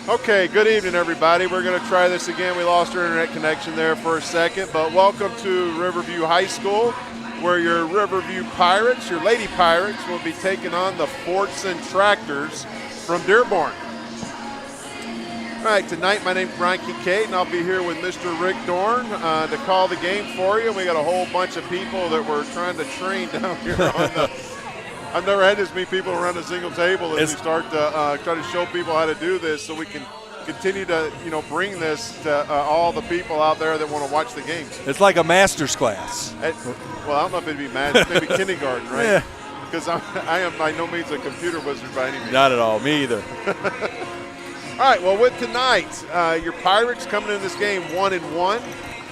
Okay, good evening, everybody. We're going to try this again. We lost our internet connection there for a second, but welcome to Riverview High School, where your Riverview Pirates, your Lady Pirates, will be taking on the Fordson Tractors from Dearborn. All right, tonight my name's Brian Kincaid, and I'll be here with Mr. Rick Dorn to call the game for you. We got a whole bunch of people that we're trying to train down here on the I've never had this many people around a single table as we start to try to show people how to do this so we can continue to, bring this to all the people out there that want to watch the games. It's like a master's class. Well, I don't know if it'd be master's, maybe kindergarten, right? Yeah. Because I am by no means a computer wizard by any means. Not at all, me either. All right, well, with tonight, your Pirates coming in this game 1-1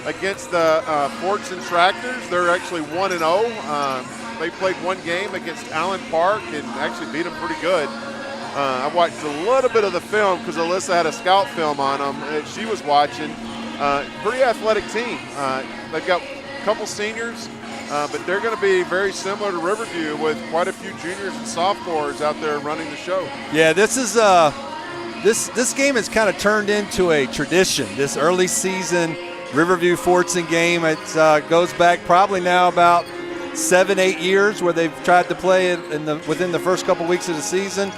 against the Fordson Tractors. They're actually 1-0. They played one game against Allen Park and actually beat them pretty good. I watched a little bit of the film because Alyssa had a scout film on them that she was watching. Pretty athletic team. They've got a couple seniors, but they're going to be very similar to Riverview with quite a few juniors and sophomores out there running the show. Yeah, this is this game has kind of turned into a tradition. This early season Riverview Fordson game, it goes back probably now about 7-8 years where they've tried to play it within the first couple weeks of the season.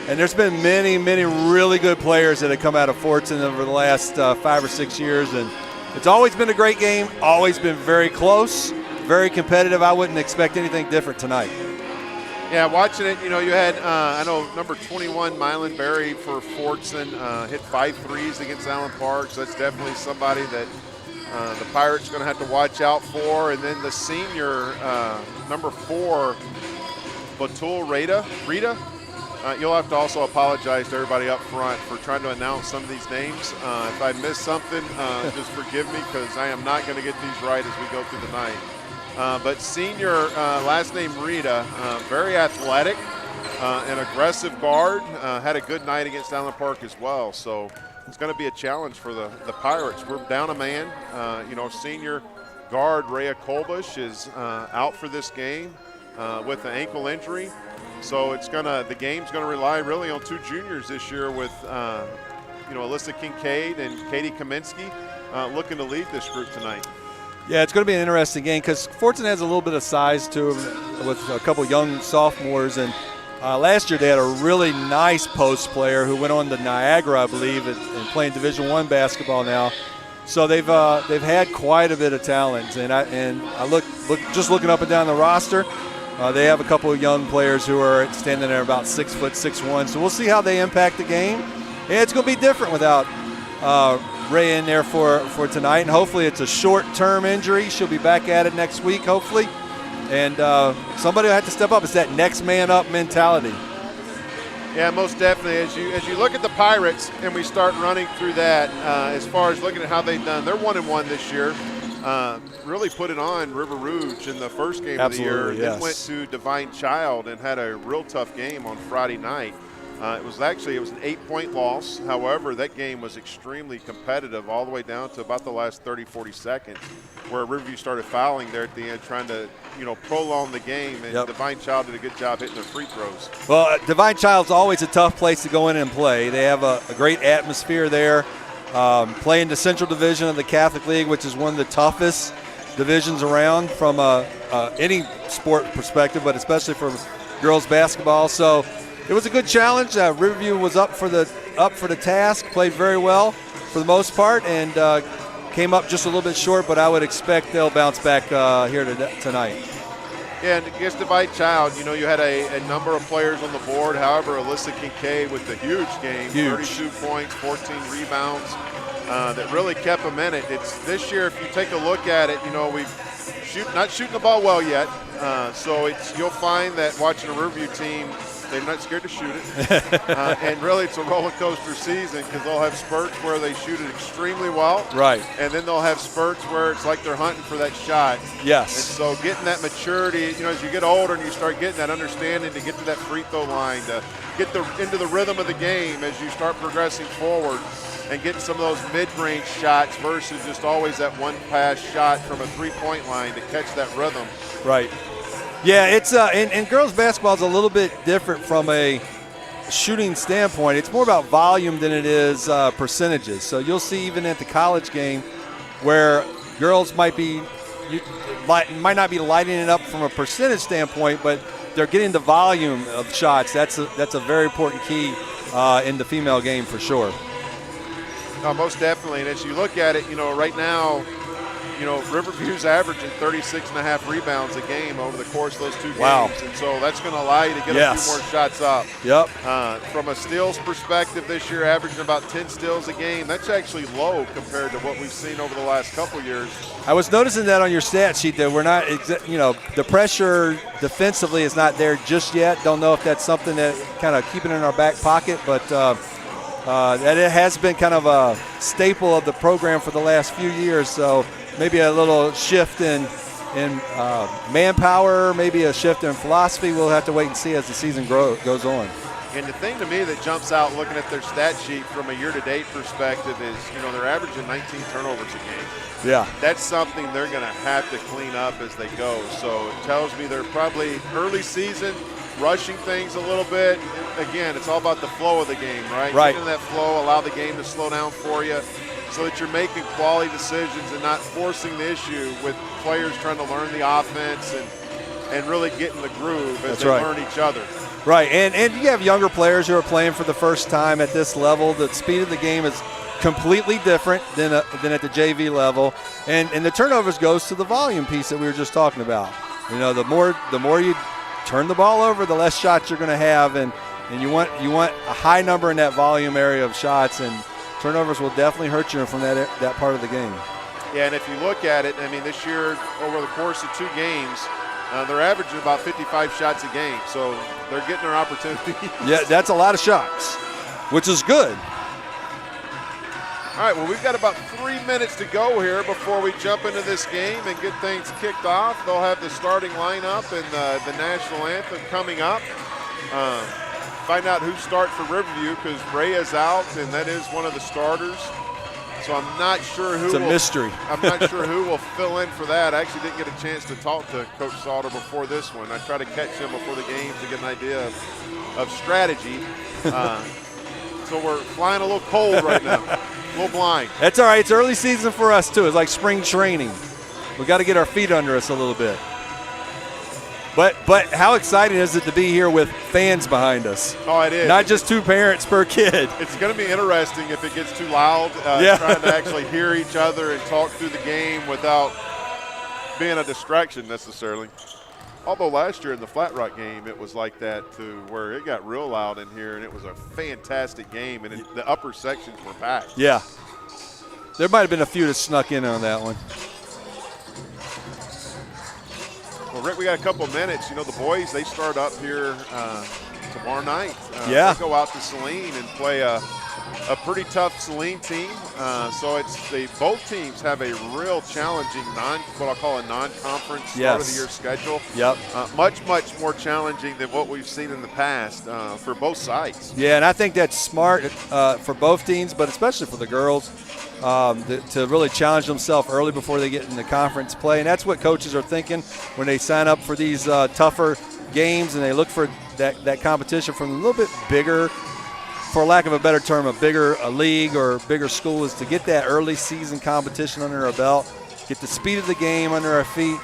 And there's been many really good players that have come out of Fordson over the last 5 or 6 years. And it's always been a great game, always been very close, very competitive. I wouldn't expect anything different tonight. Yeah, watching it, you had, I know number 21, Mylan Berry for Fordson, hit 5 threes against Allen Park. So that's definitely somebody that the Pirates are going to have to watch out for. And then the senior, number 4, Batul Rita. You'll have to also apologize to everybody up front for trying to announce some of these names. If I missed something, just forgive me because I am not going to get these right as we go through the night. But senior, last name Rita, very athletic, an aggressive guard, had a good night against Allen Park as well. So it's going to be a challenge for the Pirates. We're down a man. Senior guard Rhea Kolbush is out for this game with an ankle injury. So the game's going to rely really on 2 juniors this year with, Alyssa Kincaid and Katie Kaminsky looking to lead this group tonight. Yeah, it's going to be an interesting game because Fordson has a little bit of size to them with a couple young sophomores. And last year they had a really nice post player who went on to Niagara, I believe, and playing Division I basketball now. So they've had quite a bit of talent. And I look just looking up and down the roster. They have a couple of young players who are standing there about 6 foot, 6'1". So we'll see how they impact the game. And it's going to be different without Ray in there for tonight. And hopefully it's a short-term injury. She'll be back at it next week, hopefully. And somebody will have to step up. It's that next man up mentality. Yeah, most definitely. As you look at the Pirates and we start running through that, as far as looking at how they've done, they're 1-1 this year. Really put it on River Rouge in the first game of the year. Yes. Then went to Divine Child and had a real tough game on Friday night. It was an 8-point loss. However, that game was extremely competitive all the way down to about the last 30, 40 seconds where Riverview started fouling there at the end trying to, prolong the game. And Divine Child did a good job hitting their free throws. Well, Divine Child's always a tough place to go in and play. They have a great atmosphere there. Playing the Central Division of the Catholic League, which is one of the toughest divisions around from any sport perspective, but especially for girls basketball. So it was a good challenge. Riverview was up for the task, played very well for the most part, and came up just a little bit short. But I would expect they'll bounce back here tonight. Yeah, and against Divine Child, you had a number of players on the board. However, Alyssa Kincaid with a huge game, 32 points, 14 rebounds, that really kept them in it. It's this year, if you take a look at it, we've not shooting the ball well yet. So you'll find that watching a Riverview team, they're not scared to shoot it. And really, it's a roller coaster season because they'll have spurts where they shoot it extremely well. Right. And then they'll have spurts where it's like they're hunting for that shot. Yes. And so getting that maturity, as you get older and you start getting that understanding to get to that free throw line, to get into the rhythm of the game as you start progressing forward and getting some of those mid-range shots versus just always that one-pass shot from a three-point line to catch that rhythm. Right. Yeah, it's and girls basketball is a little bit different from a shooting standpoint, it's more about volume than it is percentages. So you'll see even at the college game where girls might not be lighting it up from a percentage standpoint, but they're getting the volume of shots. That's a very important key in the female game for sure. No, most definitely. And as you look at it, right now, Riverview's averaging 36.5 rebounds a game over the course of those 2 games. Wow. And so that's going to allow you to get a few more shots up. Yep. From a steals perspective this year, averaging about 10 steals a game. That's actually low compared to what we've seen over the last couple years. I was noticing that on your stat sheet that we're not, the pressure defensively is not there just yet. Don't know if that's something that kind of keeping it in our back pocket, but that it has been kind of a staple of the program for the last few years. So maybe a little shift in manpower, maybe a shift in philosophy. We'll have to wait and see as the season goes on. And the thing to me that jumps out looking at their stat sheet from a year-to-date perspective is, they're averaging 19 turnovers a game. Yeah. That's something they're going to have to clean up as they go. So it tells me they're probably early season rushing things a little bit. Again, it's all about the flow of the game, right? Right. Get in that flow, allow the game to slow down for you so that you're making quality decisions and not forcing the issue with players trying to learn the offense and really get in the groove as they learn each other. Right, and you have younger players who are playing for the first time at this level. The speed of the game is completely different than at the JV level, and the turnovers goes to the volume piece that we were just talking about. The more you turn the ball over, the less shots you're going to have, and you want a high number in that volume area of shots, and turnovers will definitely hurt you from that part of the game. Yeah, and if you look at it, this year over the course of 2 games, they're averaging about 55 shots a game, so they're getting their opportunity. Yeah, that's a lot of shots, which is good. All right, well, we've got about 3 minutes to go here before we jump into this game and get things kicked off. They'll have the starting lineup and the national anthem coming up. Find out who starts for Riverview because Ray is out, and that is one of the starters. So I'm not sure who. It's a mystery. I'm not sure who will fill in for that. I actually didn't get a chance to talk to Coach Sauter before this one. I tried to catch him before the game to get an idea of strategy. So we're flying a little cold right now, a little blind. That's all right. It's early season for us too. It's like spring training. We got to get our feet under us a little bit. But how exciting is it to be here with fans behind us? Oh, it is. Not just 2 parents per kid. It's going to be interesting if it gets too loud, trying to actually hear each other and talk through the game without being a distraction necessarily. Although last year in the Flat Rock game, it was like that too, where it got real loud in here, and it was a fantastic game, and the upper sections were packed. Yeah. There might have been a few that snuck in on that one. Well, Rick, we got a couple minutes. The boys, they start up here tomorrow night. They go out to Saline and play a pretty tough Saline team. So both teams have a real challenging what I'll call a non-conference start of the year schedule. Yep. Much more challenging than what we've seen in the past for both sides. Yeah, and I think that's smart for both teams, but especially for the girls. To really challenge themselves early before they get into conference play. And that's what coaches are thinking when they sign up for these tougher games and they look for that competition from a little bit bigger, for lack of a better term, a league or bigger school, is to get that early season competition under our belt, get the speed of the game under our feet,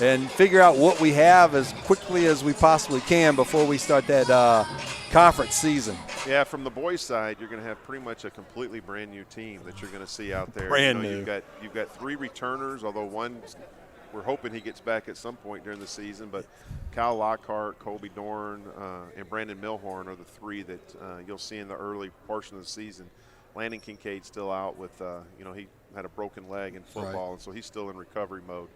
and figure out what we have as quickly as we possibly can before we start that conference season. Yeah, from the boys' side, you're going to have pretty much a completely brand new team that you're going to see out there. Brand new. You've got 3 returners, although one we're hoping he gets back at some point during the season. But Kyle Lockhart, Colby Dorn, and Brandon Milhorn are the 3 that you'll see in the early portion of the season. Landon Kincaid's still out with, he had a broken leg in football, and so he's still in recovery mode.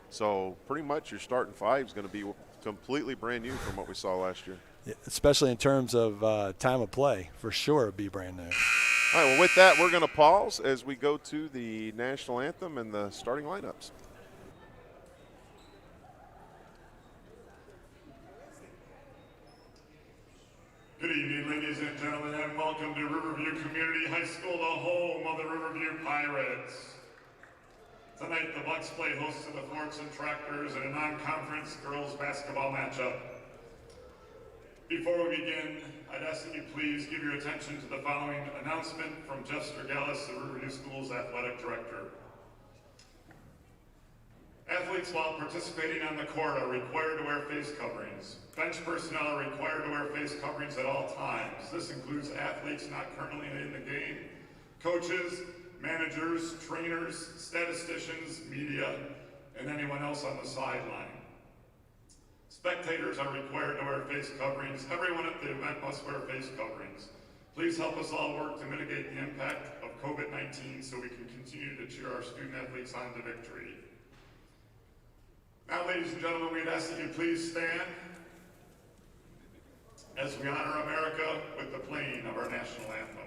So pretty much your starting 5 is going to be completely brand new from what we saw last year. Yeah, especially in terms of time of play, for sure it'd be brand new. All right, well, with that, we're going to pause as we go to the national anthem and the starting lineups. Good evening, ladies and gentlemen, and welcome to Riverview Community High School, the home of the Riverview Pirates. Tonight, the Bucks play host to the Fordson Tractors in a non-conference girls basketball matchup. Before we begin, I'd ask that you please give your attention to the following announcement from Jester Gallus, the Riverview School's Athletic Director. Athletes, while participating on the court, are required to wear face coverings. Bench personnel are required to wear face coverings at all times. This includes athletes not currently in the game, coaches, managers, trainers, statisticians, media, and anyone else on the sideline. Spectators are required to wear face coverings. Everyone at the event must wear face coverings. Please help us all work to mitigate the impact of COVID-19 so we can continue to cheer our student athletes on to victory. Now, ladies and gentlemen, we'd ask that you please stand as we honor America with the playing of our national anthem.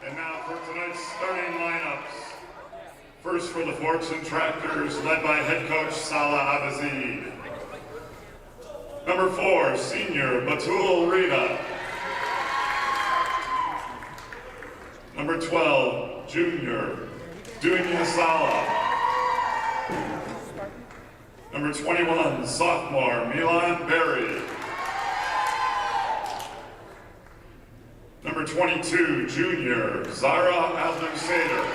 And now for tonight's starting lineups. First for the Fordson Tractors, led by head coach Salah Abazid. Number 4, senior Batul Rita. Number 12, junior Dunya Salah. Number 21, sophomore Milan Berry. Number 22, junior Zara Al-Nusayder.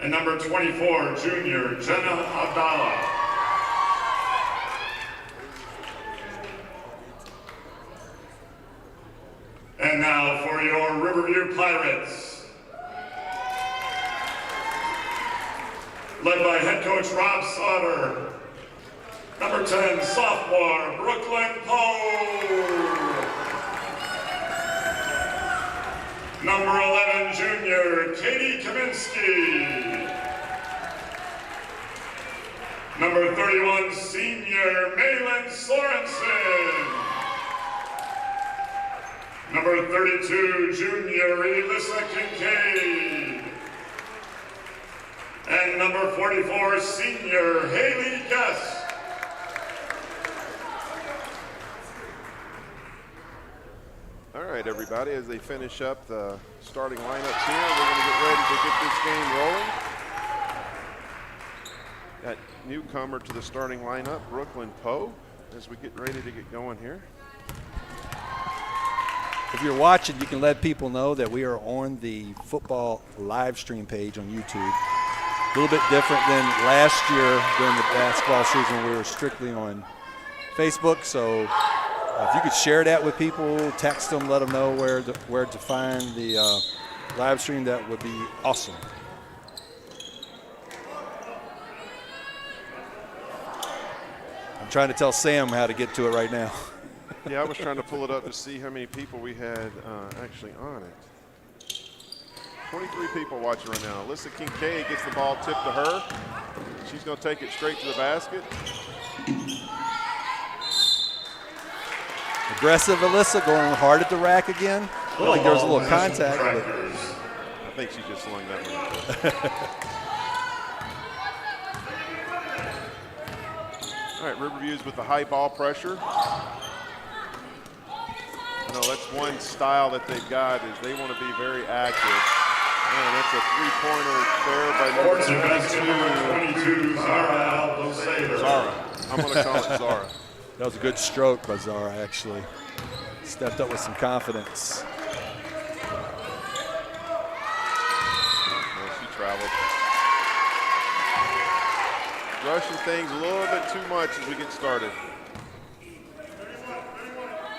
And number 24, junior Jenna Abdallah. And now for your Riverview Pirates. Led by head coach Rob Sauter. Number 10, sophomore Brooklyn Poe. Number 11, junior Katie Kaminsky. Number 31, senior Malin Sorensen. Number 32, junior Elissa Kincaid. And number 44, senior Haley Guest. All right, everybody, as they finish up the starting lineups here, we're going to get ready to get this game rolling. That newcomer to the starting lineup, Brooklyn Poe, as we get ready to get going here. If you're watching, you can let people know that we are on the football live stream page on YouTube. A little bit different than last year during the basketball season. We were strictly on Facebook, so if you could share that with people, text them, let them know where to find the live stream, that would be awesome. I'm trying to tell Sam how to get to it right now. Yeah, I was trying to pull it up to see how many people we had actually on it. 23 people watching right now. Alyssa Kincaid gets the ball tipped to her. She's going to take it straight to the basket. Aggressive Alyssa going hard at the rack again. Looked like there was a little contact. I think she just slung that one. All right, Riverview's with the high ball pressure. You know, that's one style that they've got is they want to be very active. Man, that's a three-pointer there by Fordson basket number 22, Zara. Zara. I'm going to call it Zara. That was a good stroke by Zara, actually. Stepped up with some confidence. Well, she traveled. Rushing things a little bit too much as we get started.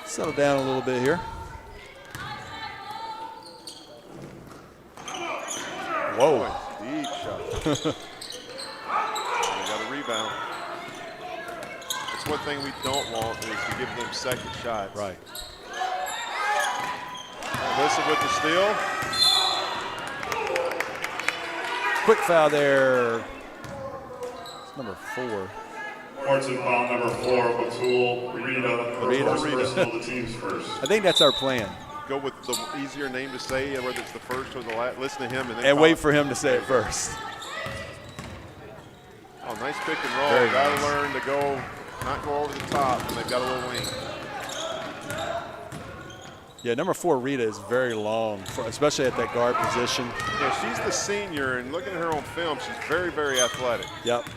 Settle down a little bit here. Whoa. Boy, deep shot. They got a rebound. That's one thing we don't want is to give them second shots. Right. Alyssa with the steal. Quick foul there. It's number 4. Fordson foul number 4, Batul, Rita. First personal, the team's first. I think that's our plan. Go with the easier name to say, whether it's the first or the last. Listen to him and then And wait for him to say it first. Oh, nice pick and roll. Very Got to nice. learn to go, not go over the top when they've got a little wing. Yeah, number 4, Rita, is very long, especially at that guard position. Yeah, she's the senior, and looking at her on film, she's very, very athletic. Yep.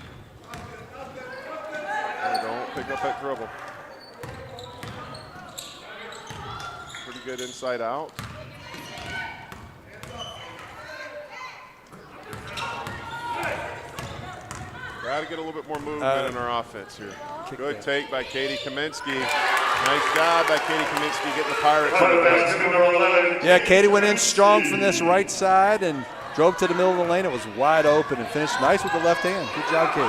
Don't pick up that dribble. Pretty good inside out. Got to get a little bit more movement in our offense here. Good take by Katie Kaminsky. Nice job by Katie Kaminsky getting the Pirates on the bench. Yeah, Katie went in strong from this right side and drove to the middle of the lane. It was wide open and finished nice with the left hand. Good job, Katie.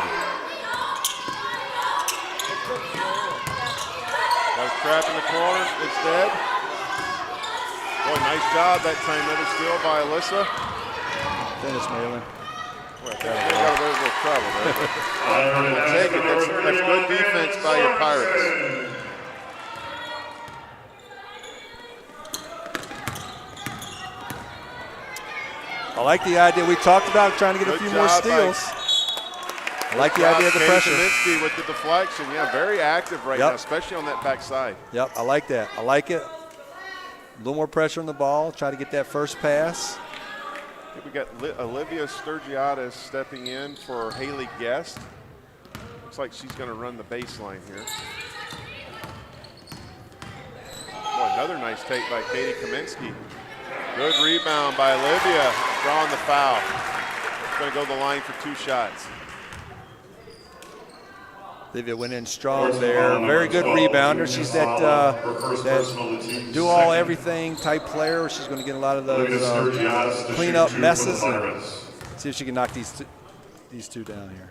Got a trap in the corner instead. Boy, nice job that time. Another steal by Alyssa. Finish, Malin. Well, they got a little trouble there. Take it. That's good defense by your Pirates. I like the idea. We talked about trying to get a few more steals. I like the idea of the pressure. Kaminsky with the deflection. Yeah, very active right now, especially on that backside. Yep, I like that. I like it. A little more pressure on the ball. Try to get that first pass. We got Olivia Sturgiadis stepping in for Haley Guest. Looks like she's going to run the baseline here. Boy, another nice take by Katie Kaminsky. Good rebound by Olivia, drawing the foul. Going to go to the line for 2 shots. Olivia went in strong there. Very good rebounder. She's that do-all everything type player. She's going to get a lot of those clean up messes and see if she can knock these two down here.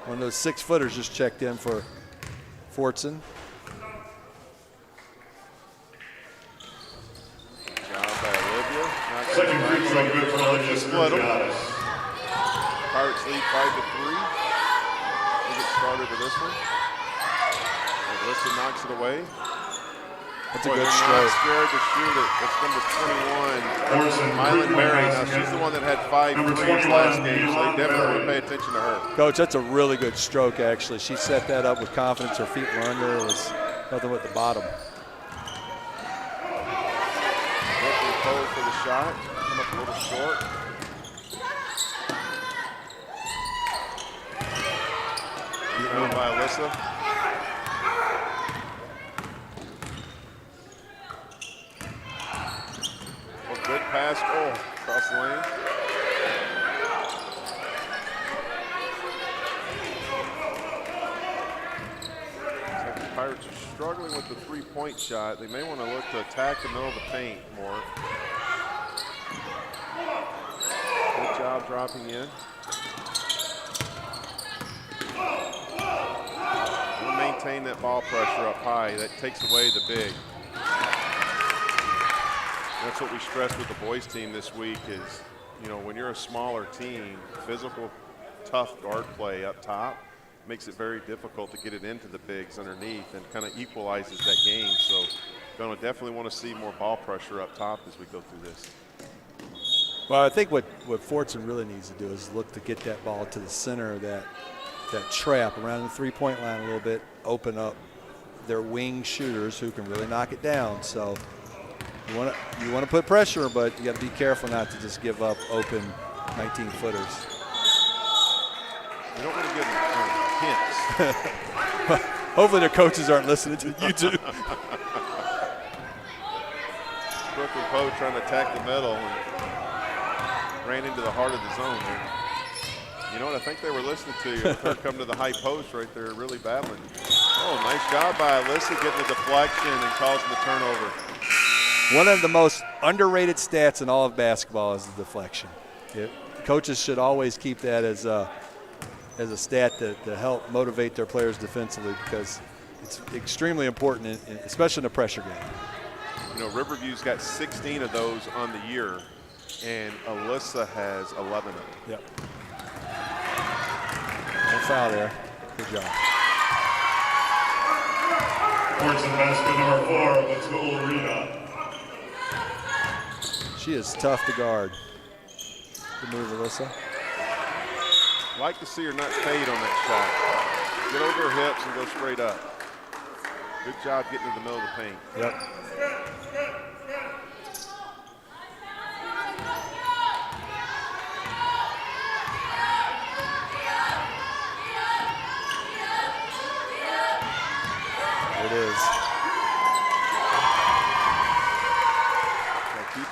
One of those 6-footers just checked in for Fordson. Second free throw good for Olivia Sturgiadis. Pirates lead 5-3. We'll get started with this one. Alyssa knocks it away. That's a Boy, good they're stroke. not scared to shoot it. That's number 21, Mylan Berry. Now, she's the one that had 5 threes last game, so they definitely want to pay attention to her. Coach, that's a really good stroke, actually. She set that up with confidence. Her feet were under. It was nothing but the bottom. Code for the shot. Come up a little short. Rebound by Alyssa. Oh, good pass. Oh, across the lane. Looks like the Pirates are struggling with the three-point shot. They may want to look to attack the middle of the paint more. Good job dropping in. We'll maintain that ball pressure up high. That takes away the big. That's what we stressed with the boys team this week is, you know, when you're a smaller team, physical, tough guard play up top makes it very difficult to get it into the bigs underneath and kind of equalizes that game. So going to definitely want to see more ball pressure up top as we go through this. Well, I think what Fordson really needs to do is look to get that ball to the center of that trap around the three-point line a little bit, open up their wing shooters who can really knock it down. So you want to put pressure, but you got to be careful not to just give up open 19-footers. You don't want to give them hints. Hopefully their coaches aren't listening to YouTube. Brooklyn Poe trying to attack the middle and ran into the heart of the zone there. You know what? I think they were listening to you with her come to the high post right there, really battling. Oh, nice job by Alyssa getting the deflection and causing the turnover. One of the most underrated stats in all of basketball is the deflection. Coaches should always keep that as a stat to help motivate their players defensively, because it's extremely important, especially in a pressure game. You know, Riverview's got 16 of those on the year, and Alyssa has 11 of them. Yep. No foul there. Good job. Fordson basket number 4, Batul Rita. She is tough to guard. Good move, Alyssa. Like to see her not fade on that shot. Get over her hips and go straight up. Good job getting in the middle of the paint. Yep. It is.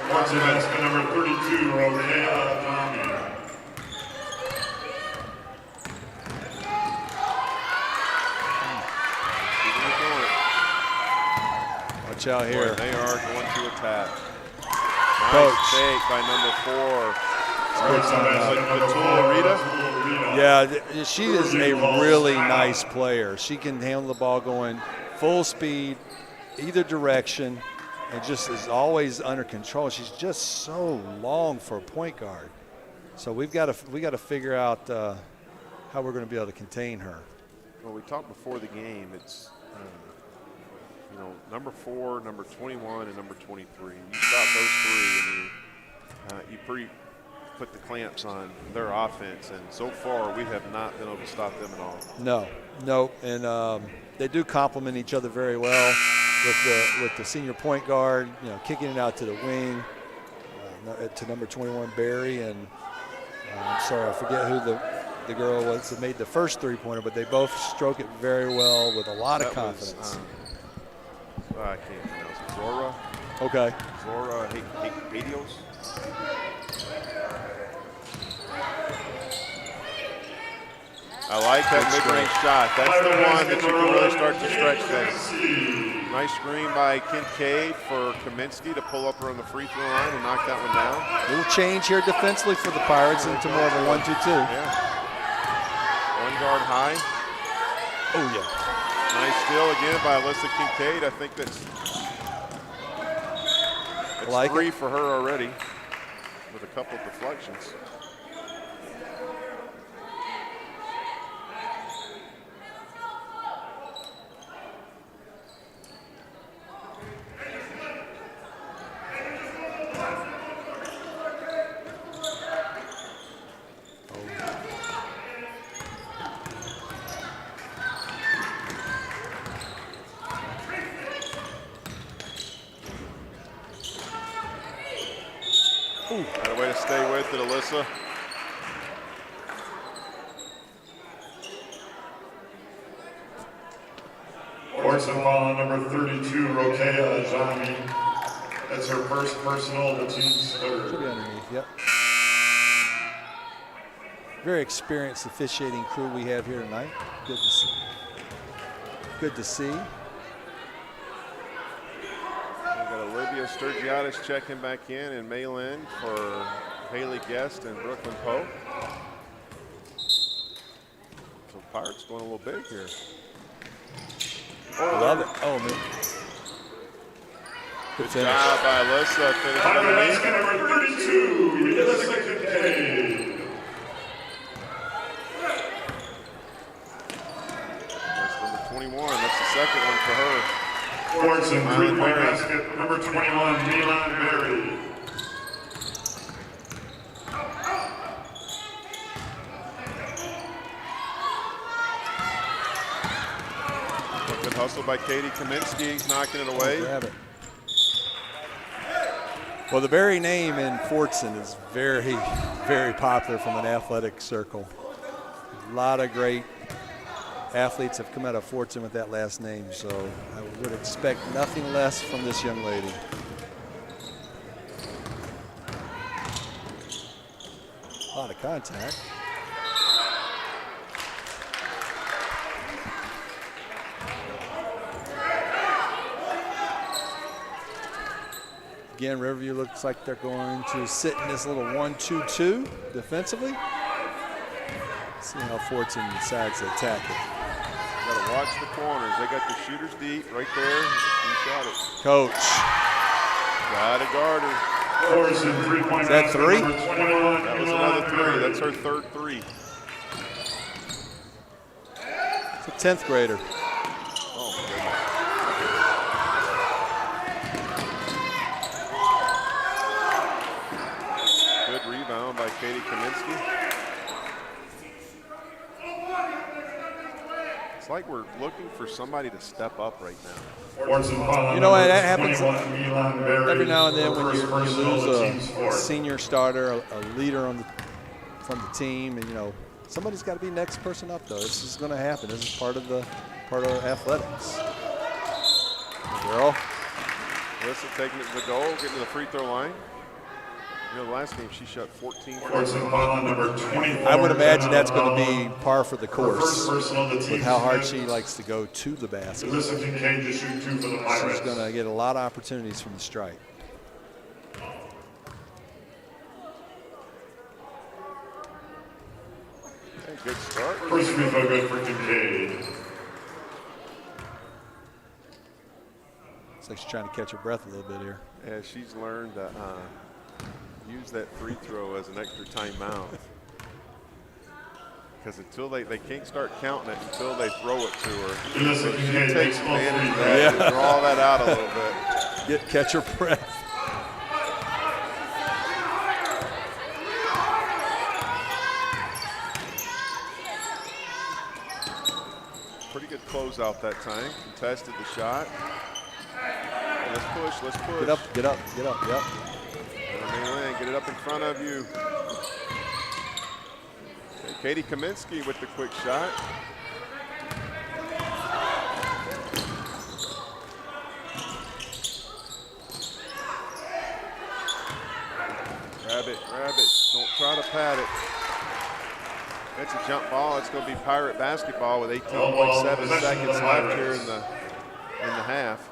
Fordson basket number 32, Rohea Dami. Watch out here. Boy, they are going to attack. Coach. Nice fake by number 4. Fordson basket number 4, Rita. Yeah, she is a really nice player. She can handle the ball going full speed, either direction, and just is always under control. She's just so long for a point guard. So we got to figure out how we're going to be able to contain her. Well, we talked before the game. It's you know, number 4, number 21, and number 23. You stop those three, and you put the clamps on their offense. And so far, we have not been able to stop them at all. No, and they do complement each other very well with the senior point guard, you know, kicking it out to the wing to number 21 Barry, and I'm sorry, I forget who the girl was that made the first three-pointer, but they both stroke it very well with a lot of confidence. I can't pronounce it. Zora. Okay. Zora Hadios. I like that mid-range shot. That's the one that you can really start to stretch things. Nice screen by Kincaid for Kaminsky to pull up her on the free throw line and knock that one down. Little change here defensively for the Pirates into more of a 1-2-2. Yeah. One guard high. Oh, yeah. Nice steal again by Alyssa Kincaid. I think that's like 3 for her already with a couple of deflections. Got a way to stay with it, Alyssa. Fordson foul on number 32, Rohea Dami. That's her first personal, the team's third. Should be underneath, yep. Very experienced officiating crew we have here tonight. Good to see. Good to see. We've got Olivia Sturgiotis checking back in, and Maylin for Haley Guest and Brooklyn Poe. So Pirates going a little big here. Love it. Oh, man. Good job by Alyssa. Finishing underneath. Basket number 32, Alyssa Kincaid. That's number 21. That's the second one for her. Fordson, three-point basket number 21, Milan Berry. hustle by Katie Kaminsky. He's knocking it away. Grab it. Well, the very name in Fordson is very, very popular from an athletic circle. A lot of great athletes have come out of Fordson with that last name, so I would expect nothing less from this young lady. A lot of contact. Again, Riverview looks like they're going to sit in this little 1-2-2 defensively. See how Fordson decides to attack it. Got to watch the corners. They got the shooters deep right there. He shot it. Coach. Got to guard her. Fordson, 3-point Is that three? basket, number 21, That was Milan another three. Berry. That's her third three. It's a 10th grader. Oh, my goodness. Good rebound by Katie Kaminsky. It's like we're looking for somebody to step up right now. Fordson foul You know what, number that happens 21, Milan Berry. every now and then when First you personal lose of the team's a fourth. senior starter, a leader from the team, and somebody's got to be next person up though. This is going to happen. This is part of athletics. Girl. Alyssa taking it to the goal, getting to the free throw line. The last game she shot 14. Fordson foul number 24. I would imagine that's going to be par for the course First personal of the with team's how hard fifth. she likes to go to the basket. Alyssa Kincaid to shoot 2 for the Pirates. She's going to get a lot of opportunities from the stripe. Okay, good start. First free throw good for Kincaid. Looks like she's trying to catch her breath a little bit here. Yeah, she's learned to use that free throw as an extra timeout. Because until they can't start counting it until they throw it to her. Alyssa So she Kincaid takes makes both advantage of free that throws. and draw that out a little bit. Catch her breath. Pretty good closeout that time. Contested the shot. Let's push, let's push. Get up, get up, get up, yep. Lane, get it up in front of you. Okay, Katie Kaminsky with the quick shot. Grab it, grab it. Don't try to pad it. That's a jump ball. It's going to be Pirate basketball with 18.7 seconds left here in the half.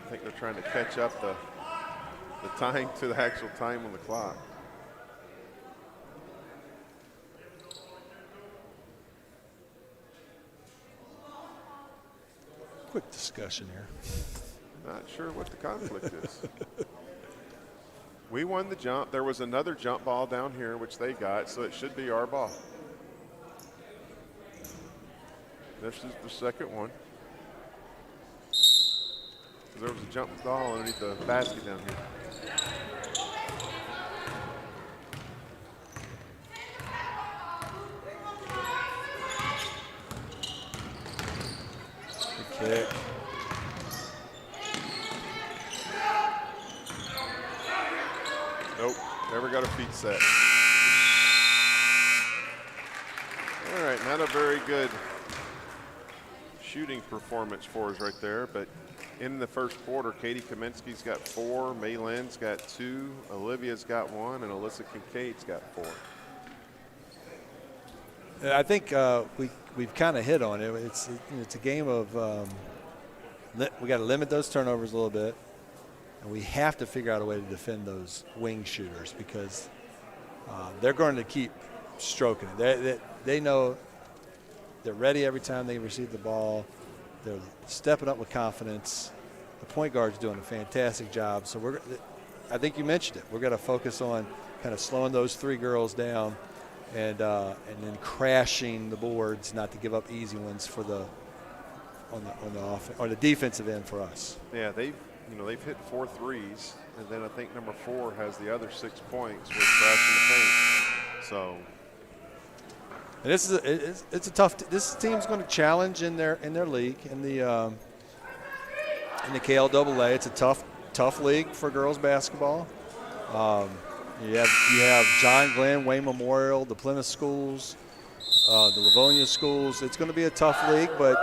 I think they're trying to catch up the time to the actual time on the clock. Quick discussion here. Not sure what the conflict is. We won the jump. There was another jump ball down here, which they got, so it should be our ball. This is the second one. There was a jump ball underneath the basket down here. Good kick. Nope, never got her feet set. All right, not a very good shooting performance for us right there, but in the first quarter, Katie Kaminsky's got 4, Maylynn's got 2, Olivia's got 1, and Alyssa Kincaid's got 4. I think we've kind of hit on it. It's a game of we got to limit those turnovers a little bit, and we have to figure out a way to defend those wing shooters because they're going to keep stroking it. They know they're ready every time they receive the ball. They're stepping up with confidence. The point guard's doing a fantastic job. So I think you mentioned it. We're going to focus on kind of slowing those 3 girls down and then crashing the boards, not to give up easy ones for on the defensive end for us. Yeah, they've hit 4 threes, and then I think number 4 has the other 6 points with crashing the paint. So And this is it's a tough. This team's going to challenge in their league in the KLAA. It's a tough league for girls basketball. You have John Glenn, Wayne Memorial, the Plymouth schools, the Livonia schools. It's going to be a tough league, but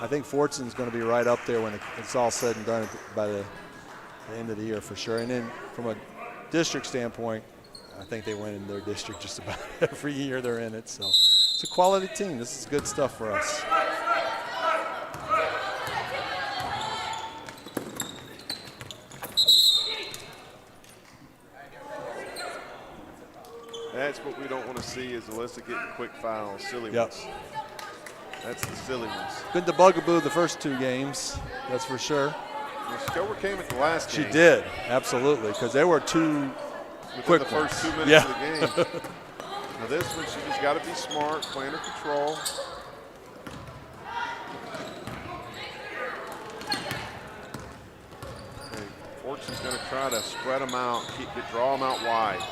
I think Fordson's going to be right up there when it's all said and done by the end of the year for sure. And then from a district standpoint, I think they win in their district just about every year they're in it. So it's a quality team. This is good stuff for us. That's what we don't want to see is Alyssa getting quick fouls, silly ones. That's the silly ones. Been the bugaboo the first 2 games, that's for sure. Well, she overcame it the last game. She did, absolutely, because there were 2 quick the first 2 minutes of the game. Now this one, she just got to be smart, play under control. Okay, Fordson's going to try to spread them out, draw them out wide.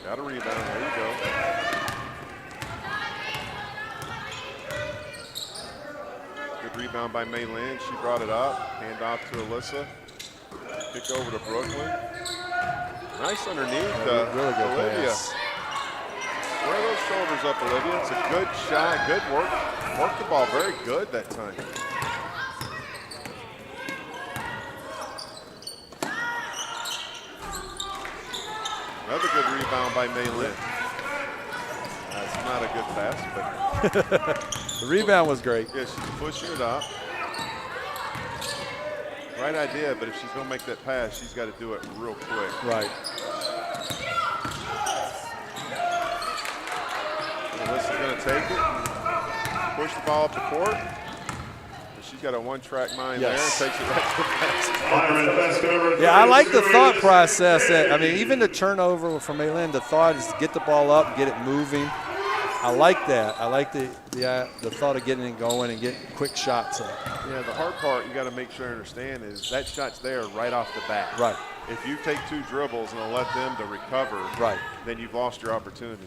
Got a rebound, there you go. Good rebound by May Lynn, she brought it up. Hand off to Alyssa. Kick over to Brooklyn. Nice underneath, really good Olivia. pass. Square those shoulders up, Olivia. It's a good shot, good work. Worked the ball very good that time. Another good rebound by May Lynn. That's not a good pass, but the rebound was great. yeah, she's pushing it up. Right idea, but if she's going to make that pass, she's got to do it real quick. Right. Alyssa's going to take it, push the ball up the court. She's got a one-track mind there and takes it right to the basket. Yeah, I like the thought process. Even the turnover from Maylin, the thought is to get the ball up and get it moving. I like that. I like the thought of getting it going and getting quick shots up. Yeah, the hard part you got to make sure you understand is that shot's there right off the bat. Right. If you take 2 dribbles and let them to recover, right, then you've lost your opportunity.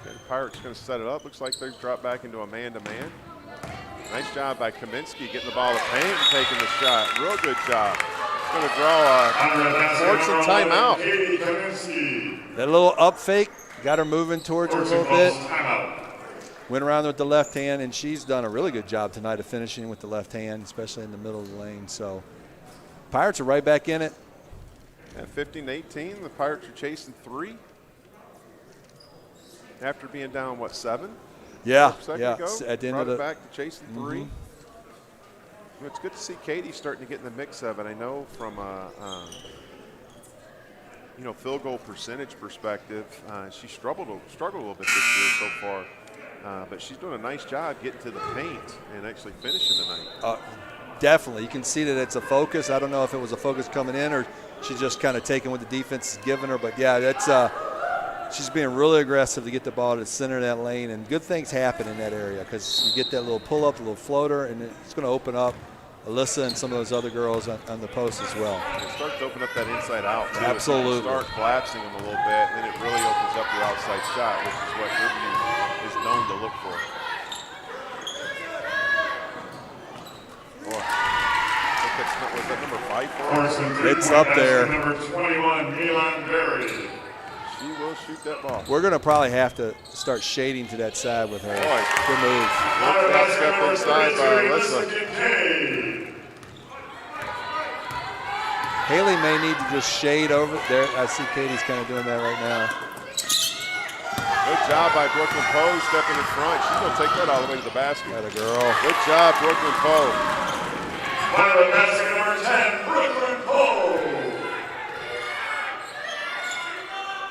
Okay, the Pirates going to set it up. Looks like they've dropped back into a man-to-man. Nice job by Kaminsky getting the ball to paint and taking the shot. Real good job. Going to draw a Fordson timeout. That little up fake got her moving towards her a little bit. Went around with the left hand, and she's done a really good job tonight of finishing with the left hand, especially in the middle of the lane. So Pirates are right back in it. At 15-18, the Pirates are chasing 3. After being down, what, 7? Yeah, Ago, at the end of the back to chasing 3. It's good to see Katie starting to get in the mix of it. I know from a field goal percentage perspective, she struggled a little bit this year so far, but she's doing a nice job getting to the paint and actually finishing tonight. Definitely, you can see that it's a focus. I don't know if it was a focus coming in or she's just kind of taking what the defense is giving her, but yeah, that's. She's being really aggressive to get the ball to the center of that lane, and good things happen in that area because you get that little pull-up, a little floater, and it's going to open up Alyssa and some of those other girls on the post as well. It starts to open up that inside out. Too. Absolutely. Start collapsing them a little bit, and then it really opens up your outside shot, which is what Riverview is known to look for. Boy, was that number 5 for us? It's up there. Number 21, Milan Berry. She will shoot that ball. We're going to probably have to start shading to that side with her. Boy, good move. That step inside by Alyssa. Haley may need to just shade over there. I see Katie's kind of doing that right now. Good job by Brooklyn Poe stepping in front. She's going to take that all the way to the basket. That a girl. Good job, Brooklyn Poe. Violet basket number 10, Brooklyn Poe.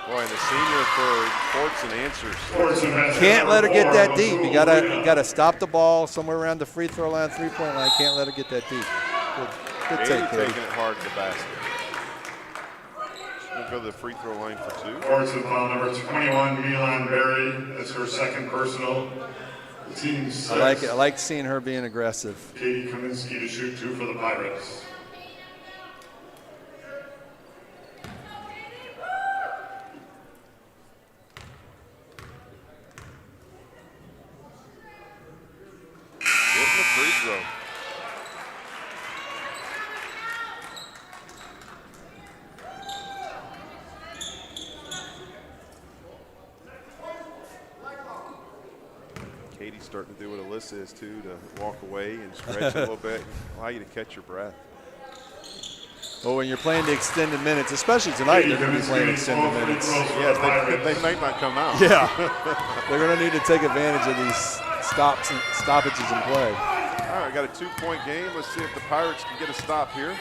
Boy, and the senior for Fordson answers. Can't let her get that deep. You gotta stop the ball somewhere around the free throw line, 3-point line. Can't let her get that deep. Good take, Katie. Taking it hard to the basket. She's gonna go to the free throw line for 2. Fordson foul number 21, Milan Berry. That's her second personal. team 6. I like it. I like seeing her being aggressive. Katie Kaminsky to shoot 2 for the Pirates. Getting the free throw. Katie's starting to do what Alyssa is too, to walk away and stretch a little bit, allow you to catch your breath. Well, when you're playing the extended minutes, especially tonight, they're going to be playing extended minutes. Yes, they might not come out. Yeah, they're going to need to take advantage of these stoppages in play. All right, got a 2-point game. Let's see if the Pirates can get a stop here.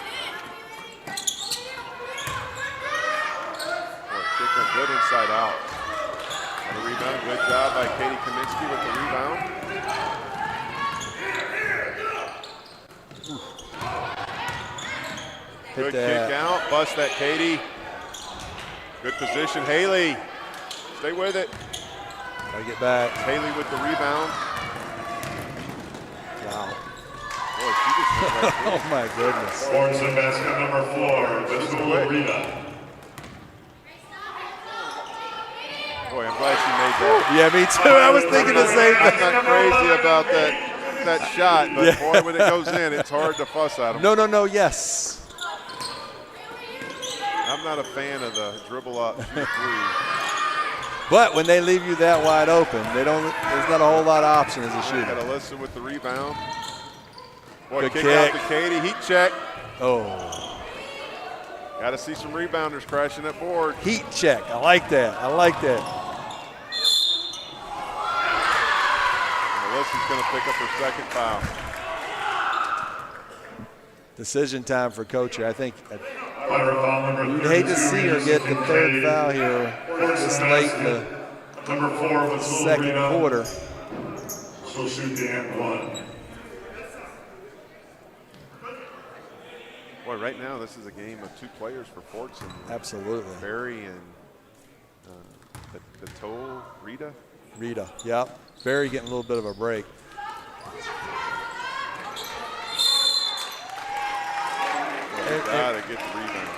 Kick went good inside out. And the rebound, good job by Katie Kaminsky with the rebound. Good kick out, bust that, Katie. Good position, Haley. Stay with it. Gotta get back. Haley with the rebound. Wow. Boy, she just went right through. Oh my goodness. Fordson basket number 4, Visual Rita. Boy, I'm glad she made that. Yeah, me too. I was thinking the same I'm thing. not crazy about that shot, but boy, when it goes in, it's hard to fuss at them. No, yes. I'm not a fan of the dribble up, shoot 3. But when they leave you that wide open, there's not a whole lot of option as a shooter. Got Alyssa with the rebound. Boy, Good kick kick. out to Katie, heat check. Oh. Got to see some rebounders crashing that board. Heat check. I like that. I like that. And Alyssa's going to pick up her second foul. Decision time for Coach here. I think You'd you'd hate to see her get the third foul here this late in the number 4, second quarter. She'll shoot the end 1. Boy, right now this is a game of 2 players for Fordson. Absolutely. Barry and the Toll, Rita. Rita, yep. Barry getting a little bit of a break. Gotta get the rebounds.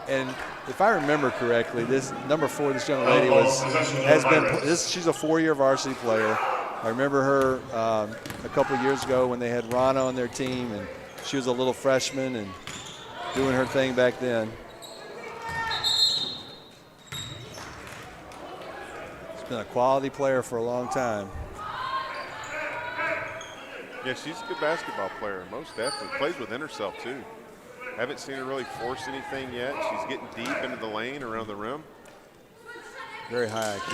And if I remember correctly, this number 4, this young lady she's a 4-year varsity player. I remember her a couple years ago when they had Rana on their team, and she was a little freshman and doing her thing back then. She's been a quality player for a long time. Yeah, she's a good basketball player, most definitely. Plays within herself too. Haven't seen her really force anything yet. She's getting deep into the lane around the rim. Very high IQ.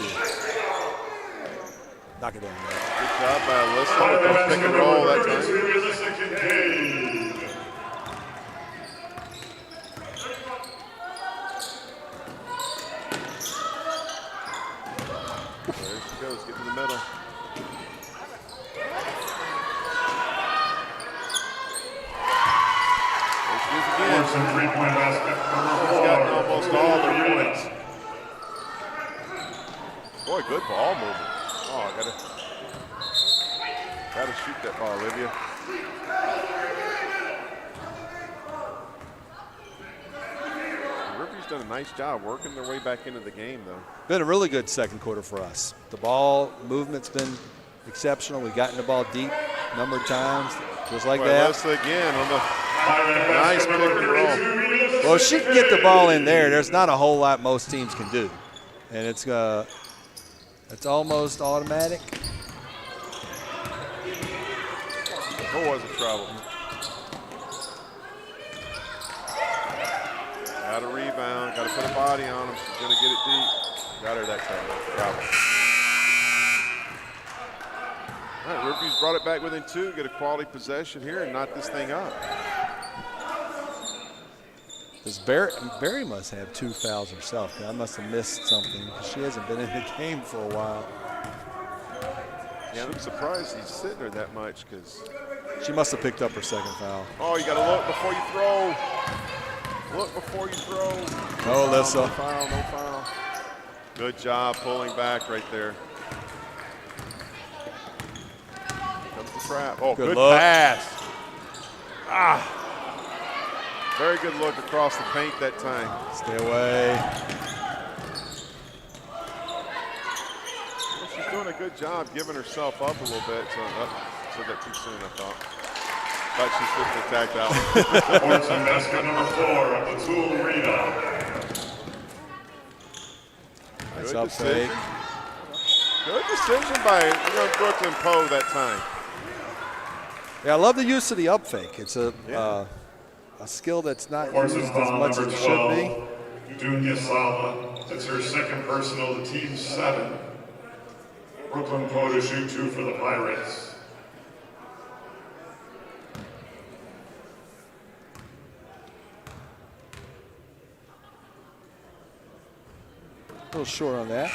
Knock it down. Good job by Alyssa with the pick and roll that time. There she goes, getting in the middle. Fordson 3-point basket number 4. She's gotten almost all their points. Boy, good ball movement. Oh, gotta shoot that ball, Olivia. Riverview's done a nice job working their way back into the game, though. Been a really good second quarter for us. The ball movement's been exceptional. We've gotten the ball deep a number of times, just like that. Alyssa again on the nice pick and roll. Well, if she can get the ball in there, there's not a whole lot most teams can do. And it's almost automatic. Who was in trouble? Got a rebound, got to put a body on him. She's going to get it deep. Got her that time. Bravo. All right, Riverview's brought it back within 2. Get a quality possession here and knock this thing up. Barry must have 2 fouls herself. I must have missed something because she hasn't been in the game for a while. Yeah, I'm surprised he's sitting there that much because she must have picked up her second foul. Oh, you got to look before you throw. Look before you throw. No, Alyssa. No foul, no foul. Good job pulling back right there. trap. Oh, good look. pass. Very good look across the paint that time. Stay away. Well, she's doing a good job giving herself up a little bit. So, said that too soon, I thought. Thought she should have attacked that one. Fordson basket number 4 of the Tool Rita. Nice Good up decision. fake. Good decision by Brooklyn Poe that time. Yeah, I love the use of the up fake. It's a skill that's not used Fordson as foul much as number it should be. 12, Dunya Sala. That's her second personal, the team 7. Brooklyn Poe to shoot 2 for the Pirates. A little short on that.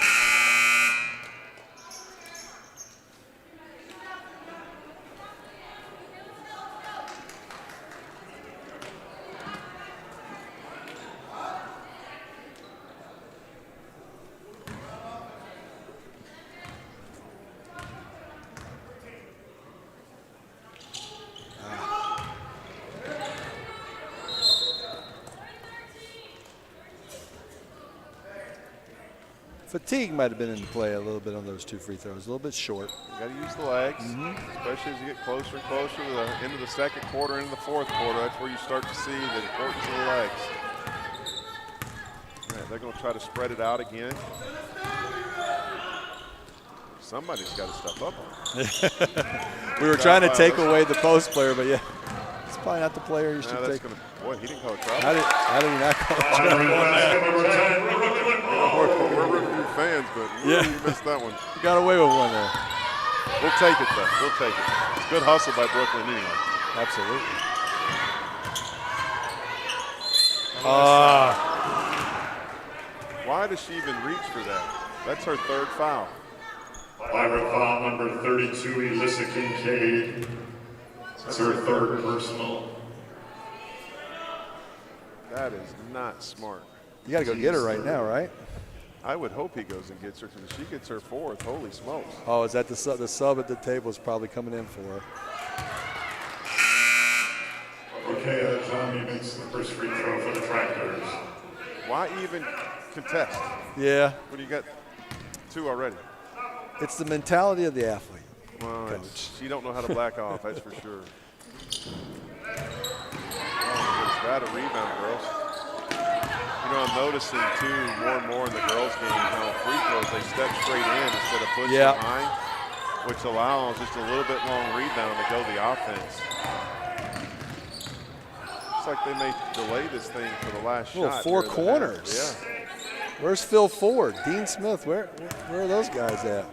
Fatigue might have been in play a little bit on those 2 free throws. A little bit short. You got to use the legs, especially as you get closer and closer to the end of the second quarter, into the fourth quarter. That's where you start to see the importance of the legs. Yeah, they're going to try to spread it out again. Somebody's got to step up on it. We were trying to take away the post player, but yeah, it's probably not the player you should take. Boy, he didn't call it trouble. How did he not call it trouble? We're Riverview fans, but you missed that one. You got away with one there. We'll take it, though. We'll take it. It's good hustle by Brooklyn anyway. Absolutely. Why does she even reach for that? That's her 3rd foul. Pirate foul number 32, Alyssa Kincaid. That's her 3rd personal. That is not smart. You got to go get her right now, right? I would hope he goes and gets her. If she gets her 4th, holy smokes. Oh, is that the sub at the table is probably coming in for her. Okay, Johnny makes the first free throw for the Tractors. Why even contest Yeah, when you got 2 already? it's the mentality of the athlete. Well, she don't know how to back off, that's for sure. Oh, is that a rebound, girls? You know, I'm noticing, too, more and more in the girls' game how free throws, they step straight in instead of pushing behind, which allows just a little bit long rebound to go the offense. Looks like they may delay this thing for the last shot. 4 corners. Yeah. Where's Phil Ford? Dean Smith, where are those guys at?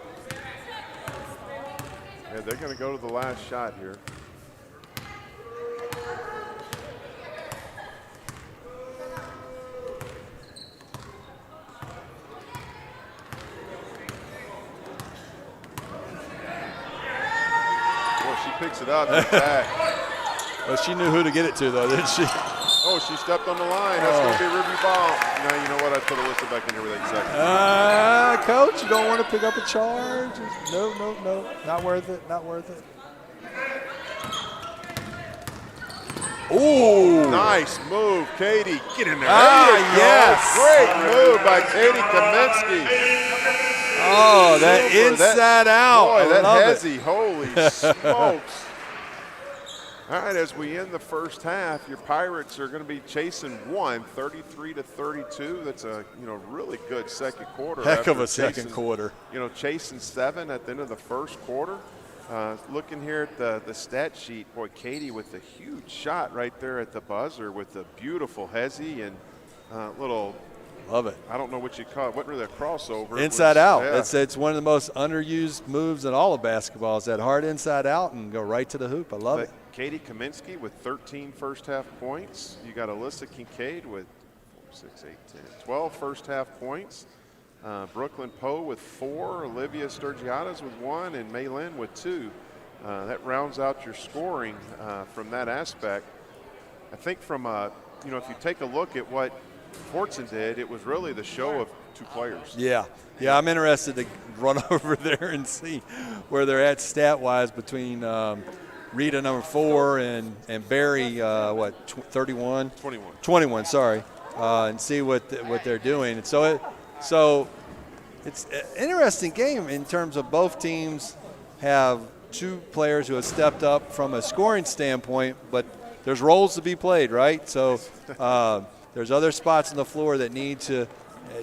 Yeah, they're going to go to the last shot here. Boy, she picks it up. Back. Well, she knew who to get it to, though, didn't she? Oh, she stepped on the line. That's going to be a Riverview ball. Now, you know what? I put Alyssa back in here with 8 seconds. Coach, you don't want to pick up a charge? No. Not worth it. Not worth it. Ooh. Nice move, Katie. Get in there. Yes. Great move by Katie Kaminsky. Oh, that inside out. Boy, that love hezzy. Holy smokes. All right, as we end the first half, your Pirates are going to be chasing 33-32. That's a really good second quarter. Heck of a second quarter. Chasing 7 at the end of the first quarter. Looking here at the stat sheet, boy, Katie with a huge shot right there at the buzzer with a beautiful hezzy and little. Love it. I don't know what you call it. Wasn't really a crossover. Inside out. Yeah. It's one of the most underused moves in all of basketball. Is that hard inside out and go right to the hoop. I love it. Katie Kaminsky with 13 first half points. You got Alyssa Kincaid with 12 first half points. Brooklyn Poe with 4, Olivia Sturgiadas with 1, and May Lynn with 2. That rounds out your scoring from that aspect. I think from if you take a look at what Fordson did, it was really the show of two players. Yeah, I'm interested to run over there and see where they're at stat-wise between Rita, number 4, and Barry, 31? 21. 21, sorry, and see what they're doing. And so it's an interesting game in terms of both teams have two players who have stepped up from a scoring standpoint, but there's roles to be played, right? So there's other spots on the floor that need to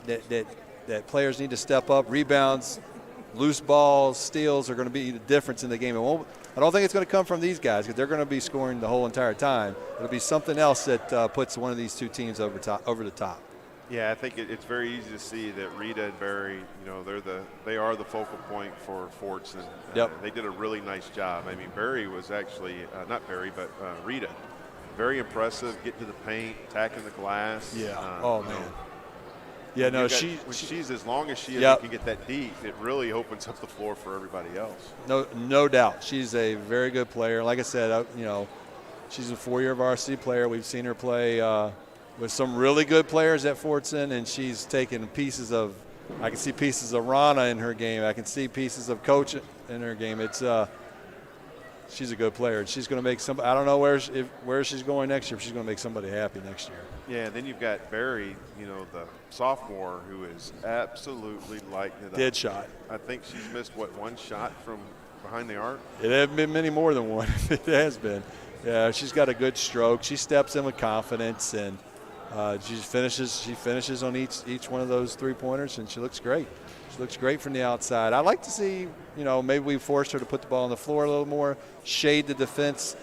that players need to step up. Rebounds, loose balls, steals are going to be the difference in the game. I don't think it's going to come from these guys because they're going to be scoring the whole entire time. It'll be something else that puts one of these two teams over the top. Yeah, I think it's very easy to see that Rita and Barry, they are the focal point for Fordson. Yep. They did a really nice job. I mean, Barry was actually not Barry, but Rita, very impressive. Getting to the paint, attacking the glass. Yeah. Man. Yeah, no, she's as long as she is, yep. can get that deep. It really opens up the floor for everybody else. No doubt, she's a very good player. Like I said, she's a 4-year varsity player. We've seen her play with some really good players at Fordson, and she's taken pieces of. I can see pieces of Rana in her game. I can see pieces of Coach in her game. She's a good player. She's going to make some. I don't know where she's going next year. But she's going to make somebody happy next year. Yeah, and then you've got Barry, the sophomore, who is absolutely lighting it up. Dead shot. I think she's missed, one shot from behind the arc? It hasn't been many more than one. It has been. Yeah, she's got a good stroke. She steps in with confidence, and she finishes on each one of those three-pointers, and she looks great. She looks great from the outside. I'd like to see, maybe we forced her to put the ball on the floor a little more, shade the defense.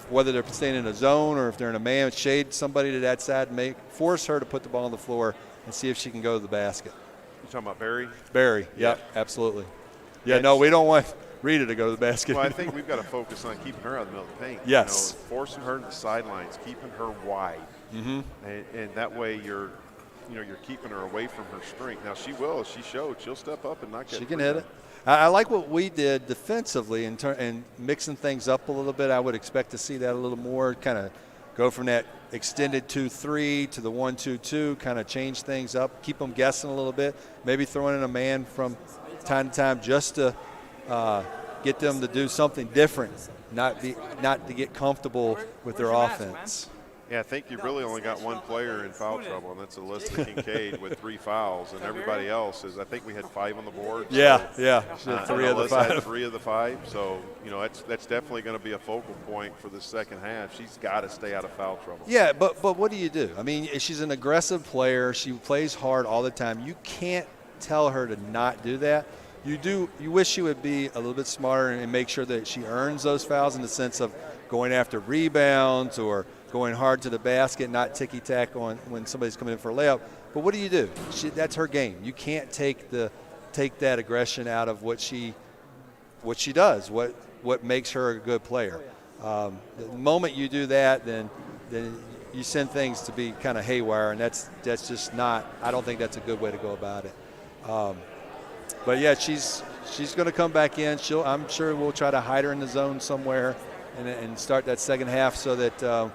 Whether they're staying in a zone or if they're in a man, shade somebody to that side, force her to put the ball on the floor and see if she can go to the basket. You talking about Barry? Barry, yep, absolutely. Yeah, no, we don't want Rita to go to the basket. Well, I think we've got to focus on keeping her out of the middle of the paint. Yes. Forcing her to the sidelines, keeping her wide. Mm-hmm. And that way you're keeping her away from her strength. Now she will, as she showed, she'll step up and knock it. She can hit it. I like what we did defensively and mixing things up a little bit. I would expect to see that a little more, kind of go from that extended 2-3 to the 1-2-2, kind of change things up, keep them guessing a little bit, maybe throwing in a man from time to time just to get them to do something different, not to get comfortable with their offense. Yeah, I think you've really only got one player in foul trouble, and that's Alyssa Kincaid with 3 fouls, and everybody else is. I think we had 5 on the board. So, yeah. She had 3 of the 5. Had 3 of the 5. So that's definitely going to be a focal point for the second half. She's got to stay out of foul trouble. Yeah, but what do you do? I mean, she's an aggressive player. She plays hard all the time. You can't tell her to not do that. You wish she would be a little bit smarter and make sure that she earns those fouls in the sense of going after rebounds or going hard to the basket, not ticky-tack on when somebody's coming in for a layup. But what do? That's her game. You can't take that aggression out of what she does, what makes her a good player. The moment you do that, then you send things to be kind of haywire, and that's just not – I don't think that's a good way to go about it. But, yeah, she's going to come back in. I'm sure we'll try to hide her in the zone somewhere and start that second half so that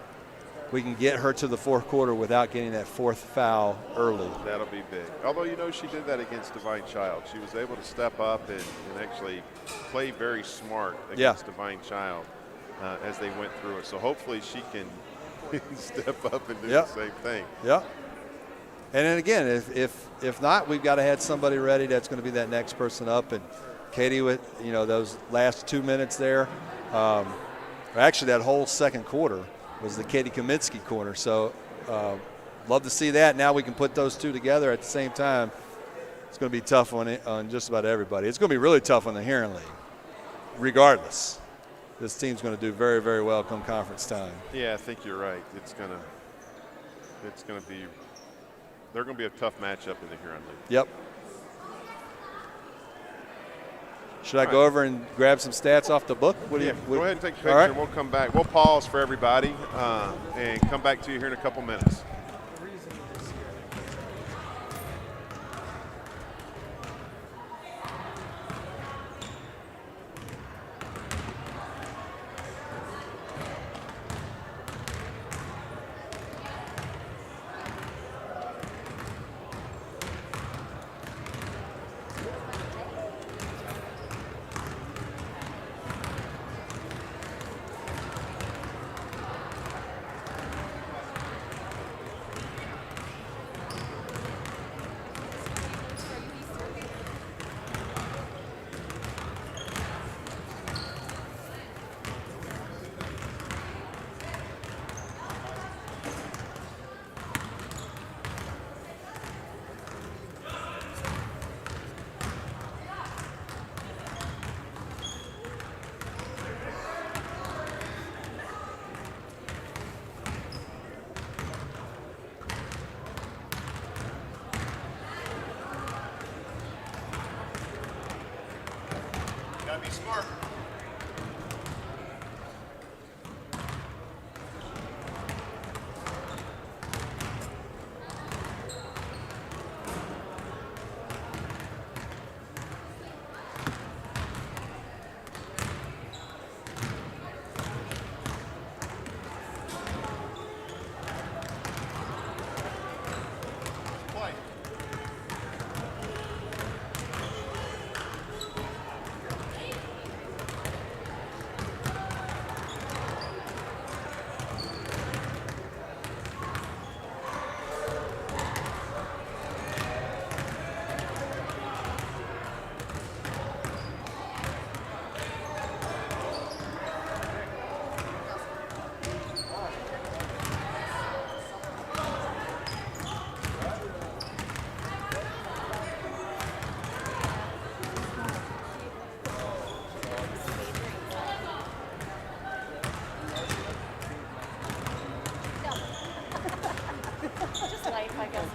we can get her to the fourth quarter without getting that 4th foul early. That'll be big. Although, she did that against Divine Child. She was able to step up and actually play very smart against Divine Child as they went through it. So hopefully she can step up and do the same thing. Yeah. And then again, if not, we've got to have somebody ready that's going to be that next person up. And Katie, with those last 2 minutes there, actually that whole second quarter was the Katie Kaminsky corner. So love to see that. Now we can put those two together at the same time. It's going to be tough on just about everybody. It's going to be really tough on the Heron League, regardless. This team's going to do very, very well come conference time. Yeah, I think you're right. They're going to be a tough matchup in the Huron League. Yep. Should I go over and grab some stats off the book? Go ahead and take a picture, and we'll come back. We'll pause for everybody and come back to you here in a couple minutes. Be smart. Just life, I guess.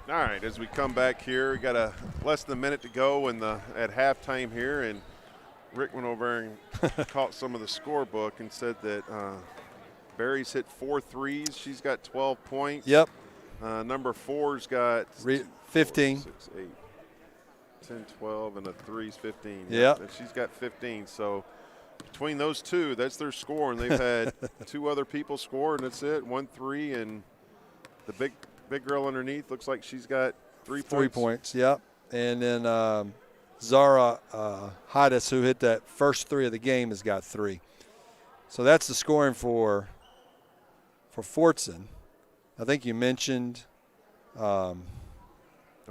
All right, as we come back here, we got less than a minute to go at halftime here, and Rick went over and caught some of the scorebook and said that Barry's hit 4 threes. She's got 12 points. Yep. Number 4's got 15. 4, 6, 8, 10, 12, and a 3's 15. Yep. And she's got 15. So between those two, that's their score, and they've had 2 other people score, and that's it. 1 3, and the big girl underneath looks like she's got 3 points. 3 points, yep. And then Zara Hades, who hit that first 3 of the game, has got 3. So that's the scoring for Fordson. I think you mentioned. Oh,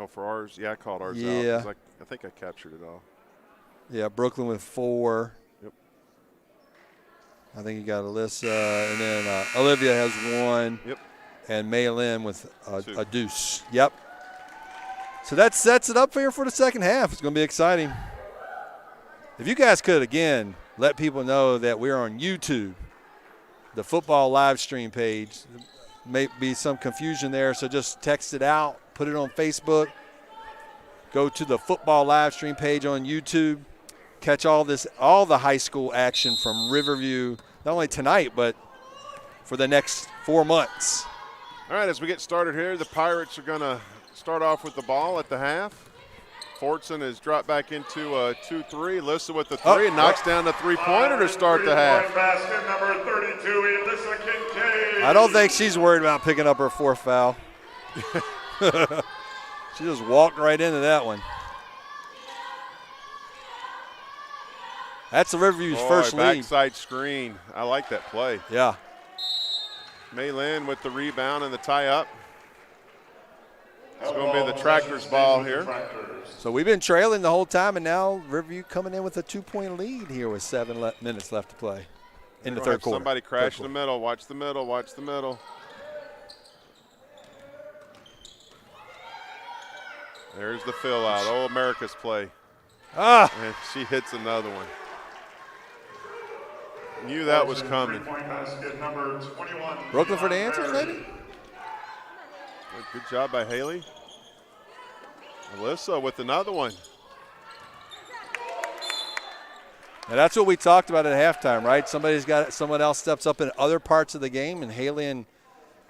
for ours? Yeah, I called ours yeah. out. I think I captured it all. Yeah, Brooklyn with 4. Yep. I think you got Alyssa, and then Olivia has 1. Yep. And May-Lin with 2. a deuce. Yep. So that sets it up here for the second half. It's going to be exciting. If you guys could, again, let people know that we're on YouTube, the football live stream page. May be some confusion there, so just text it out, put it on Facebook. Go to the football live stream page on YouTube. Catch all the high school action from Riverview, not only tonight, but for the next 4 months. All right, as we get started here, the Pirates are going to start off with the ball at the half. Fordson has dropped back into a 2-3. Alyssa with the 3 and knocks down the 3-pointer to start the half. Basket number 32, Alyssa Kincaid. I don't think she's worried about picking up her 4th foul. She just walked right into that one. That's the Riverview's first lead. Backside screen. I like that play. Yeah. May-Lin with the rebound and the tie-up. It's going to be the Tractors' ball here. So we've been trailing the whole time, and now Riverview coming in with a 2-point lead here with 7 minutes left to play in the third quarter. Somebody crash in the middle. Watch the middle. Watch the middle. There's the fill out. Oh, America's play. Ah! And she hits another one. Knew that was coming. Brooklyn for the answers, maybe? Good job by Haley. Alyssa with another one. And that's what we talked about at halftime, right? Someone else steps up in other parts of the game, and Haley and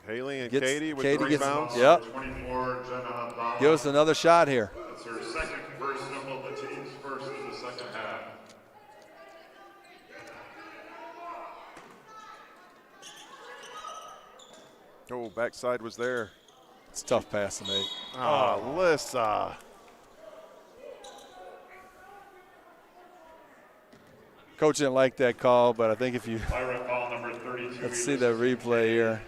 Katie with the rebounds. Yep. 24, Jenna Bala. Give us another shot here. That's her second conversion of the team's first in the second half. Oh, backside was there. It's a tough pass to make. Alyssa. Coach didn't like that call, but I think if you Lyra call number 32. let's see the replay here.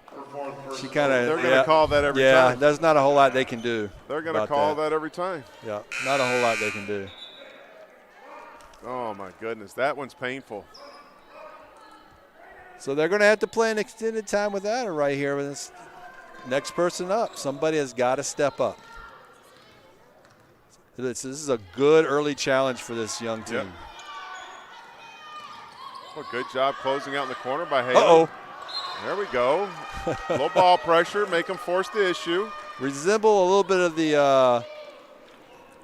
Her fourth She personal. kind of They're going to call that every yeah. time. There's not a whole lot they can do. They're going to call that every time. Yeah, not a whole lot they can do. Oh, my goodness. That one's painful. So they're going to have to play an extended time without her right here with this next person up. Somebody has got to step up. This is a good early challenge for this young team. Yep. Well, good job closing out in the corner by Haley. Uh-oh. There we go. Low ball pressure, make them force the issue. Resemble a little bit of the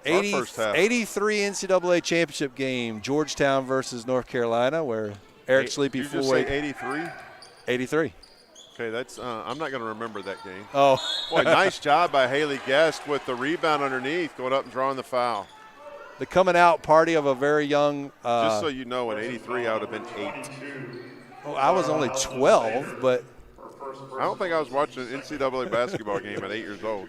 83 NCAA championship game, Georgetown versus North Carolina, where Eric Sleepy Did you just Floyd. say 83? 83. Okay, that's I'm not going to remember that game. Oh. Boy, nice job by Haley Guest with the rebound underneath, going up and drawing the foul. The coming out party of a very young. Just so you know, in 83, I would have been 8. Oh, I was only 12, but. I don't think I was watching an NCAA basketball game at 8 years old.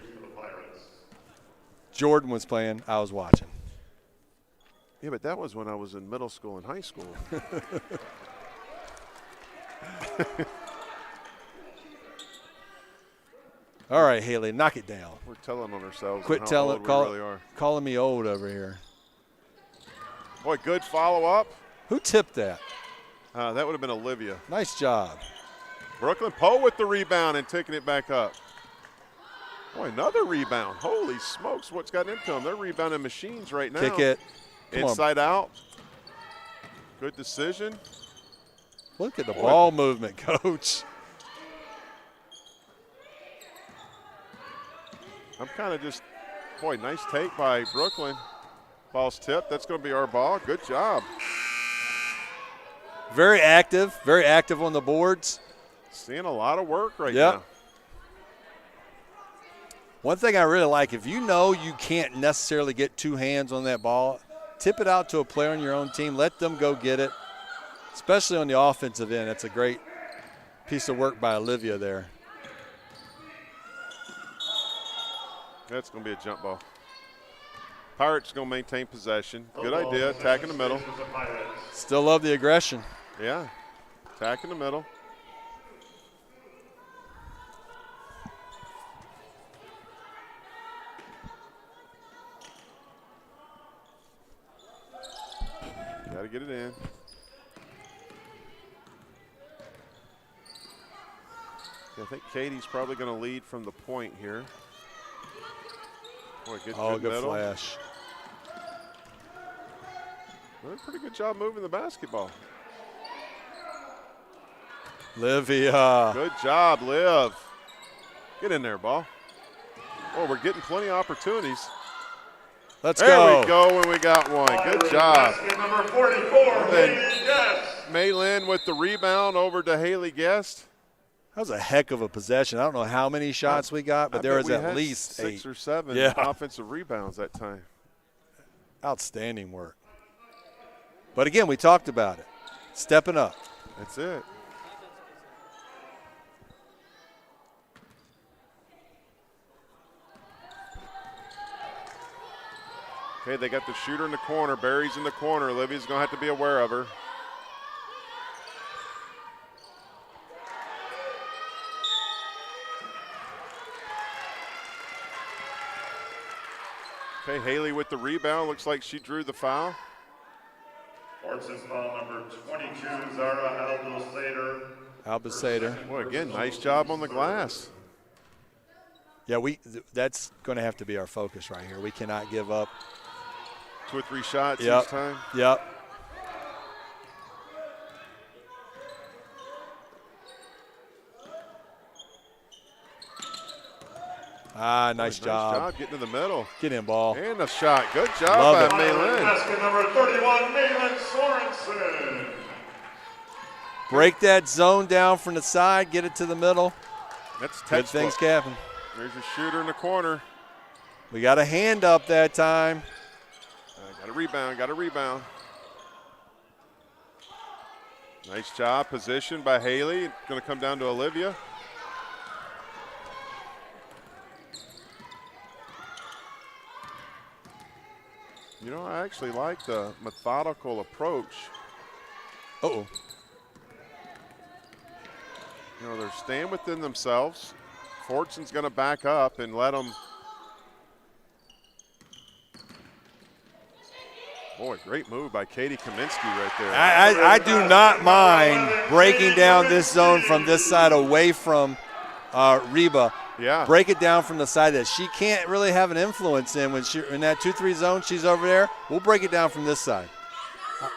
Jordan was playing. I was watching. Yeah, but that was when I was in middle school and high school. All right, Haley, knock it down. We're telling on ourselves. Quit telling. Really are. Calling me old over here. Boy, good follow-up. Who tipped that? That would have been Olivia. Nice job. Brooklyn Poe with the rebound and taking it back up. Boy, another rebound. Holy smokes, what's got into them? They're rebounding machines right now. Kick it. Inside out. Good decision. Look at the ball movement, Coach. I'm kind of just, boy, nice take by Brooklyn. Ball's tipped. That's going to be our ball. Good job. Very active on the boards. Seeing a lot of work right now. One thing I really like, if you know you can't necessarily get two hands on that ball, tip it out to a player on your own team. Let them go get it, especially on the offensive end. That's a great piece of work by Olivia there. That's going to be a jump ball. Pirates going to maintain possession. Good idea. Attack in the middle. Still love the aggression. Yeah. Attack in the middle. Got to get it in. I think Katie's probably going to lead from the point here. Boy, good middle. Flash. Well, pretty good job moving the basketball. Livia. Good job, Liv. Get in there, ball. Oh, we're getting plenty of opportunities. Let's go. There we go, and we got one. Good job. Number 44, Haley Guest. Maylin with the rebound over to Haley Guest. That was a heck of a possession. I don't know how many shots we got, but there was at least 6 8 or 7 offensive rebounds that time. Outstanding work. But again, we talked about it. Stepping up. That's it. Okay, they got the shooter in the corner. Barry's in the corner. Olivia's going to have to be aware of her. Okay, Haley with the rebound. Looks like she drew the foul. Fortson's foul number 22, Zara Albasader. Well, again, nice job on the glass. Yeah, that's going to have to be our focus right here. We cannot give up 2 or 3 shots each time. Yep. Nice Nice job. job getting to the middle. Get in, ball. And a shot. Good job Love by it. Maylin. Basket number 31, Malin Sorensen. Break that zone down from the side. Get it to the middle. That's Good textbook. things happen. There's your shooter in the corner. We got a hand up that time. Got a rebound. Got a rebound. Nice job. Position by Haley. Going to come down to Olivia. You know, I actually like the methodical approach. Uh-oh. You know, they're staying within themselves. Fordson's going to back up and let them. Boy, great move by Katie Kaminsky right there. I do not mind breaking down this zone from this side away from Reba. Yeah. Break it down from the side that she can't really have an influence in. When she in that 2-3 zone, she's over there. We'll break it down from this side.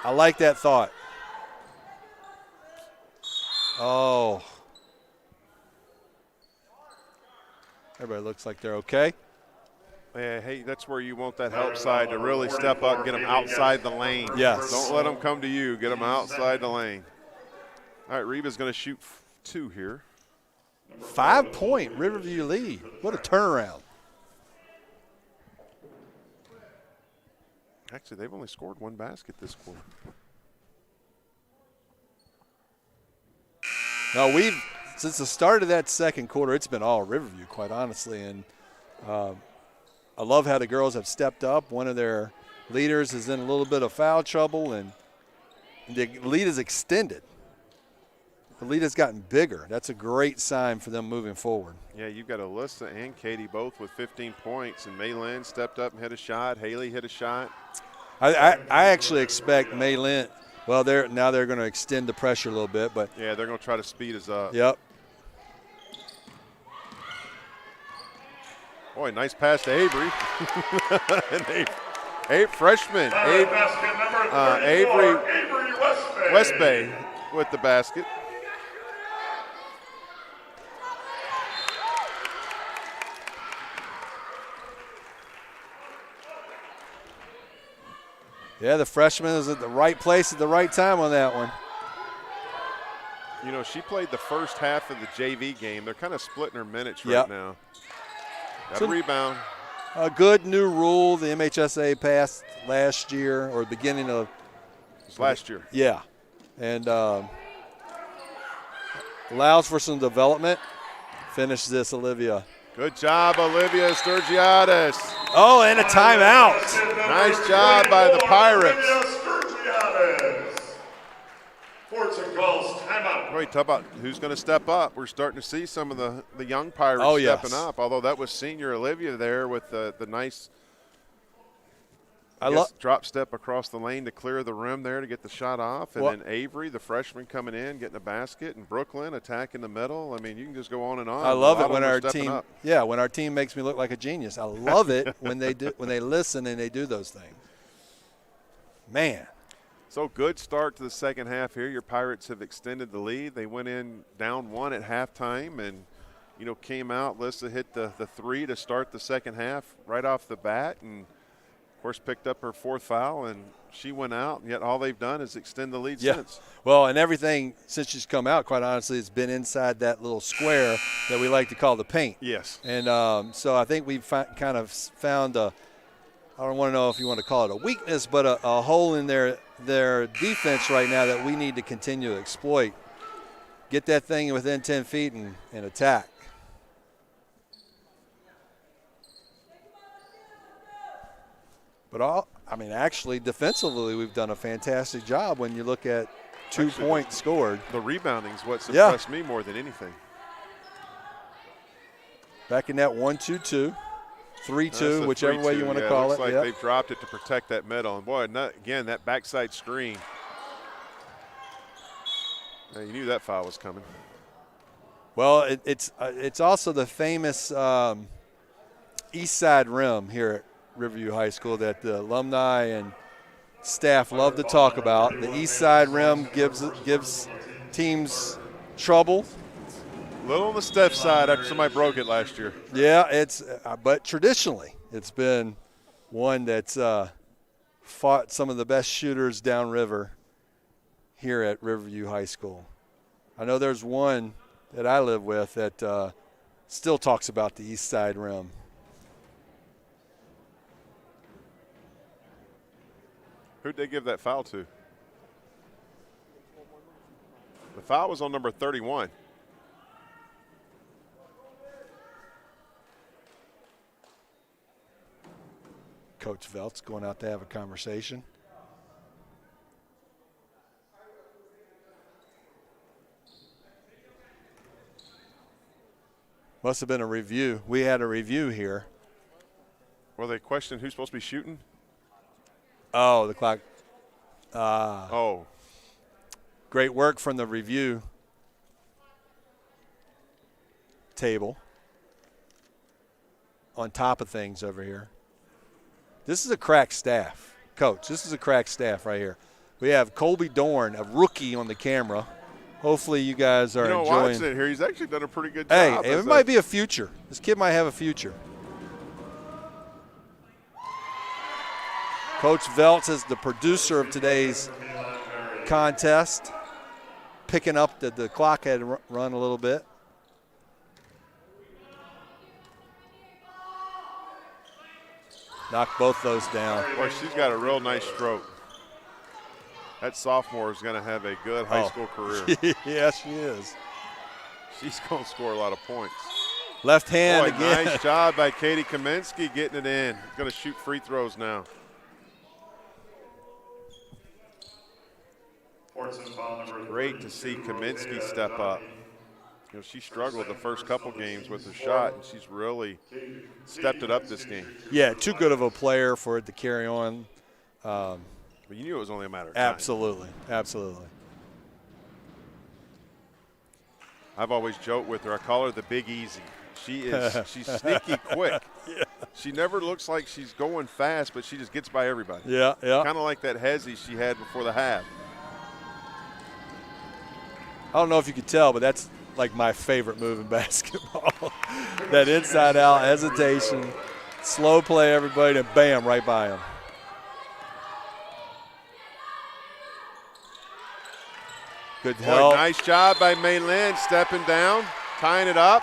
I like that thought. Oh. Everybody looks like they're okay. Yeah, hey, that's where you want that help side to really step up, get them outside the lane. Yes. Don't let them come to you. Get them outside the lane. All right, Reba's going to shoot 2 here. 5-point Riverview lead. What a turnaround. Actually, they've only scored 1 basket this quarter. No, since the start of that second quarter, it's been all Riverview, quite honestly. And I love how the girls have stepped up. One of their leaders is in a little bit of foul trouble, and the lead is extended. The lead has gotten bigger. That's a great sign for them moving forward. Yeah, you've got Alyssa and Katie both with 15 points, and Maylin stepped up and hit a shot. Haley hit a shot. I actually expect Maylin. Well, they're going to extend the pressure a little bit, but yeah, they're going to try to speed us up. Yep. Boy, nice pass to Avery. And freshman Avery Westbay with the basket. Yeah, the freshman is at the right place at the right time on that one. You know, she played the first half of the JV game. They're kind of splitting her minutes right now. Got a rebound. A good new rule the MHSA passed last year or beginning of last year. Yeah, and allows for some development. Finish this, Olivia. Good job, Olivia Sturgiadis. Oh, and a timeout. Nice job by the Pirates. Fordson calls timeout. Wait, talk about who's going to step up. We're starting to see some of the young Pirates stepping up, although that was senior Olivia there with the nice drop step across the lane to clear the rim there to get the shot off. And then Avery, the freshman, coming in, getting a basket, and Brooklyn attacking the middle. I mean, you can just go on and on. I love it when our team when our team makes me look like a genius. I love it when they listen and they do those things. Man. So good start to the second half here. Your Pirates have extended the lead. They went in down 1 at halftime and, you know, came out. Lissa hit the 3 to start the second half right off the bat and, of course, picked up her 4th foul, and she went out, and yet all they've done is extend the lead since. Well, and everything since she's come out, quite honestly, has been inside that little square that we like to call the paint. Yes. And so I think we've kind of found I don't want to know if you want to call it a weakness, but a hole in their defense right now that we need to continue to exploit. Get that thing within 10 feet and attack. But actually, defensively, we've done a fantastic job when you look at 2 points scored. The rebounding is what's impressed me more than anything. Back in that 1-2-2. 3-2, whichever way you want to call it. Looks like they've dropped it to protect that middle. And, boy, again, that backside screen. Now, you knew that foul was coming. Well, it's also the famous east side rim here at Riverview High School that the alumni and staff love to talk about. The east side rim gives teams trouble. Little on the stiff side after somebody broke it last year. Yeah, it's but traditionally it's been one that's fought some of the best shooters downriver here at Riverview High School. I know there's one that I live with that still talks about the east side rim. Who'd they give that foul to? The foul was on number 31. Coach Velt's going out to have a conversation. Must have been a review. We had a review here. Well, they questioned who's supposed to be shooting? Oh, the clock. Oh. Great work from the review table on top of things over here. This is a crack staff, Coach. This is a crack staff right here. We have Colby Dorn, a rookie, on the camera. Hopefully you guys are enjoying. Watching it here, he's actually done a pretty good job. Hey, it might be a future. This kid might have a future. Coach Veltz is the producer of today's contest, picking up that the clock had run a little bit. Knocked both those down. Boy, she's got a real nice stroke. That sophomore is going to have a good high school career. Yes, she is. She's going to score a lot of points. Left hand Boy, again. Nice job by Katie Kaminsky getting it in. Going to shoot free throws now. Great to see Kaminsky step up. You know, she struggled the first couple games with her shot, and she's really stepped it up this game. Yeah, too good of a player for it to carry on. But you knew it was only a matter of time. Absolutely, absolutely. I've always joked with her. I call her the Big Easy. She's sneaky quick. Yeah. She never looks like she's going fast, but she just gets by everybody. Yeah, yeah. Kind of like that hezzy she had before the half. I don't know if you could tell, but that's like my favorite move in basketball. That inside-out hesitation, slow play everybody, and bam, right by him. Good help. Boy, nice job by Mei Lin stepping down, tying it up.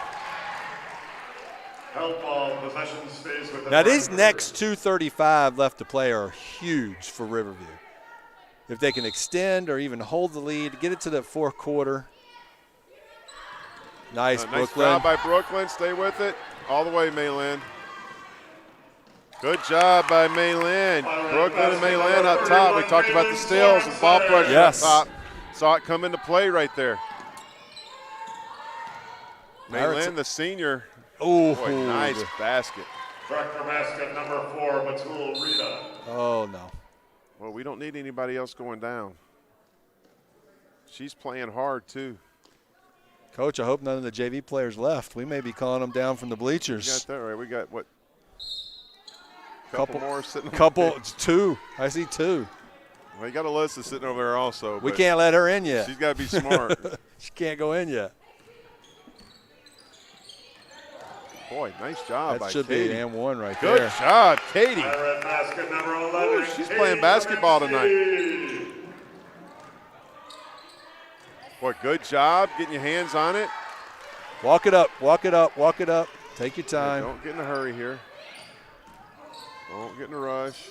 Help ball, possession stays with the Now these next 2:35 left to play are huge for Riverview. If they can extend or even hold the lead, get it to the fourth quarter. Nice, Nice Brooklyn. job by Brooklyn. Stay with it. All the way, Mei Lin. Good job by Mei Lin. Brooklyn and Mei Lin up top. We talked about the steals and ball pressure Yes. up top. Saw it come into play right there. Mei Lin, the senior. Oh, Boy, nice basket. Director basket number 4, Batul Rita. Oh, no. Well, we don't need anybody else going down. She's playing hard, too. Coach, I hope none of the JV players left. We may be calling them down from the You bleachers. got that right. We got, what, couple more sitting It's two. I see two. Well, you got Alyssa sitting over there also. We but can't let her in yet. She's got to be smart. She can't go in yet. Boy, nice job by That should Katie. be an and one right Good there. job, Katie. Red basket number 11. She's playing basketball tonight. Kaminsky. Boy, good job getting your hands on it. Walk it up, walk it up, walk it up. Take your time. Don't get in a hurry here. Don't get in a rush.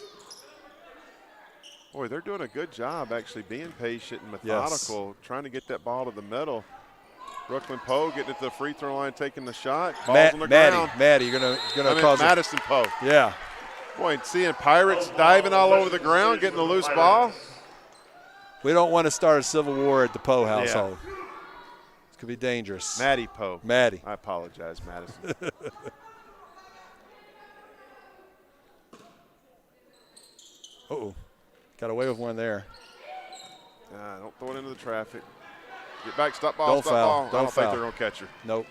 Boy, they're doing a good job actually being patient and methodical, trying to get that ball to the middle. Brooklyn Poe getting it to the free throw line, taking the shot. Ball's on the ground. Maddie, you're gonna cause Madison Poe. Yeah. Boy, and seeing Pirates diving all over the ground, getting a loose ball. We don't want to start a civil war at the Poe household. This could be dangerous. Maddie Poe. Maddie. I apologize, Madison. Uh-oh. Got away with one there. Don't throw it into the traffic. Get back, stop ball, Don't stop foul. ball. Don't I don't foul. think they're going to catch her. Nope.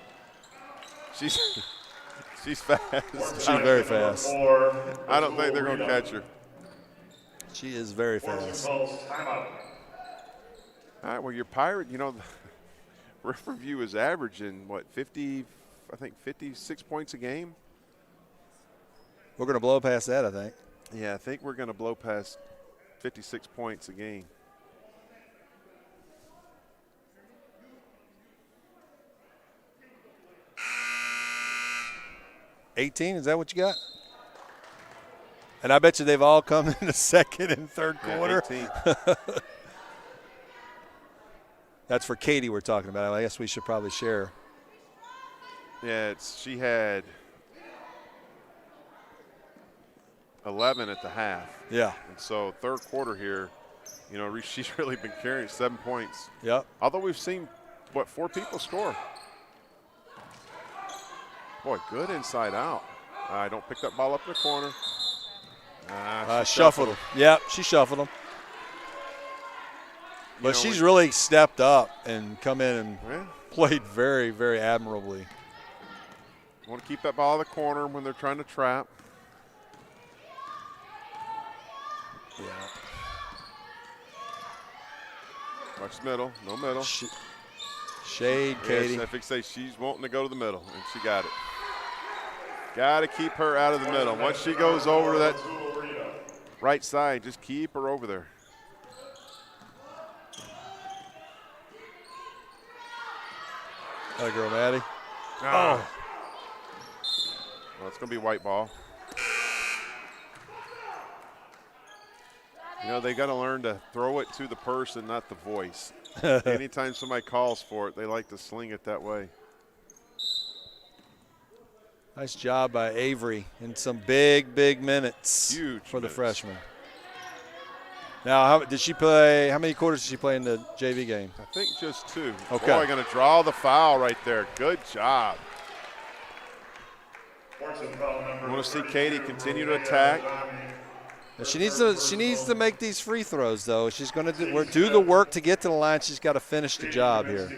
She's fast. She's very fast. I don't think they're going to catch her. She is very fast. Calls timeout. All right, well, your Pirate, Riverview is averaging, what, 56 points a game? We're going to blow past that, I think. Yeah, I think we're going to blow past 56 points a game. $18, is that what you got? And I bet you they've all come in the second and third quarter. Yeah, 18. That's for Katie we're talking about. I guess we should probably share. Yeah, she had 11 at the half. Yeah. And so third quarter here, you know, she's really been carrying 7 points. Yep. Although we've seen, 4 people score. Boy, good inside out. Don't pick that ball up in the corner. Shuffled him. Yep, she shuffled him. But she's really stepped up and come in and played very, very admirably. Want to keep that ball in the corner when they're trying to trap. Yeah. Watch the middle. No middle. Shade, Katie. Yes, I say she's wanting to go to the middle, and she got it. Got to keep her out of the middle. Once she goes over to that right side, just keep her over there. That girl, Maddie. Oh. Well, it's going to be white ball. You know, they got to learn to throw it to the person, not the voice. Anytime somebody calls for it, they like to sling it that way. Nice job by Avery in some big, big minutes. Huge for the minutes. freshman. Now, did she play? How many quarters did she play in the JV game? I think just 2. Okay. Boy, going to draw the foul right there. Good job. I want to see Katie continue to attack. She needs to make these free throws, though. She's going to do the work to get to the line. She's got to finish the job here,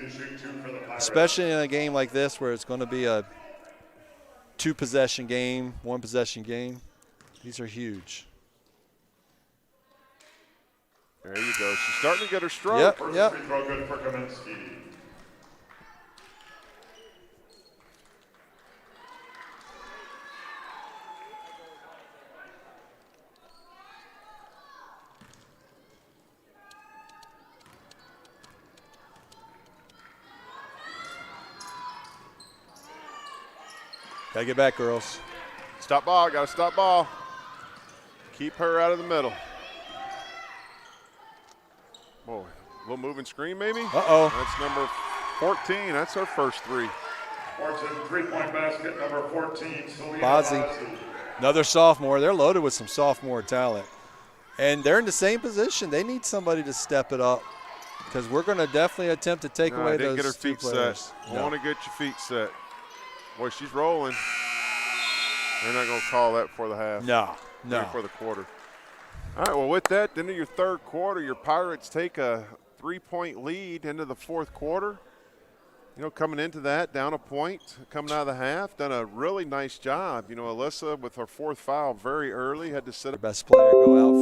especially in a game like this where it's going to be a 2-possession game, 1-possession game. These are huge. There you go. She's starting to get her stroke. Yep. Free throw good for Kaminsky. Got to get back, girls. Stop ball. Got to stop ball. Keep her out of the middle. Boy, a little moving screen maybe? Uh-oh. That's number 14. That's her first 3. Fordson, 3-point basket, number 14, Selena Bozzi. Bozzi. Another sophomore. They're loaded with some sophomore talent. And they're in the same position. They need somebody to step it up because we're going to definitely attempt to take away didn't those get her 2 feet players. set. Want to get your feet set. Boy, she's rolling. They're not going to call that for the half. No. For the quarter. All right, well, with that, into your third quarter, your Pirates take a 3-point lead into the fourth quarter. You know, coming into that, down a point, coming out of the half, done a really nice job. You know, Alyssa with her 4th foul very early had to sit up. Best player go out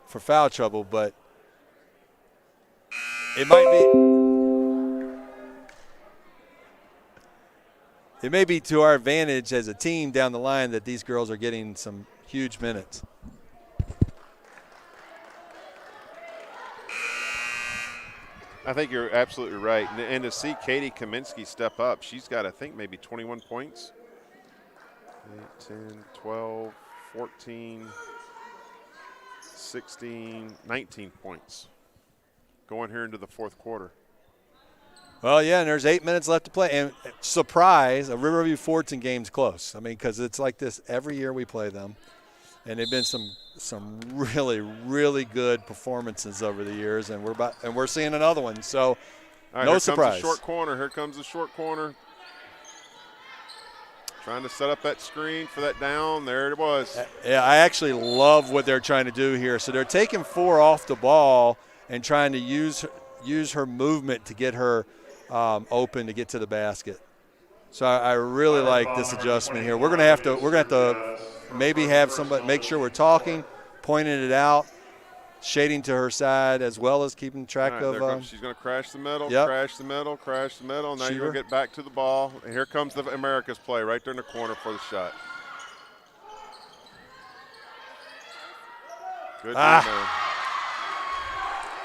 for foul trouble, but it may be to our advantage as a team down the line that these girls are getting some huge minutes. I think you're absolutely right. And to see Katie Kaminsky step up, she's got, I think, maybe 21 points. 8, 10, 12, 14, 16, 19 points going here into the fourth quarter. Well, yeah, and there's 8 minutes left to play. And surprise, a Riverview Fordson game's close. I mean, because it's like this every year we play them. And they've been some really, really good performances over the years, and we're seeing another one. So, right, no here surprise. Comes the short corner. Here comes the short corner. Trying to set up that screen for that down. There it was. Yeah, I actually love what they're trying to do here. So they're taking 4 off the ball and trying to use her movement to get her open to get to the basket. So I really like this adjustment here. We're gonna have to maybe have somebody make sure we're talking, pointing it out, shading to her side as well as keeping track Right, of. she's going to crash the middle, Yep. crash the middle, crash the middle. Now you're Shooter. going to get back to the ball. And here comes the America's play right there in the corner for the shot. Good rebound.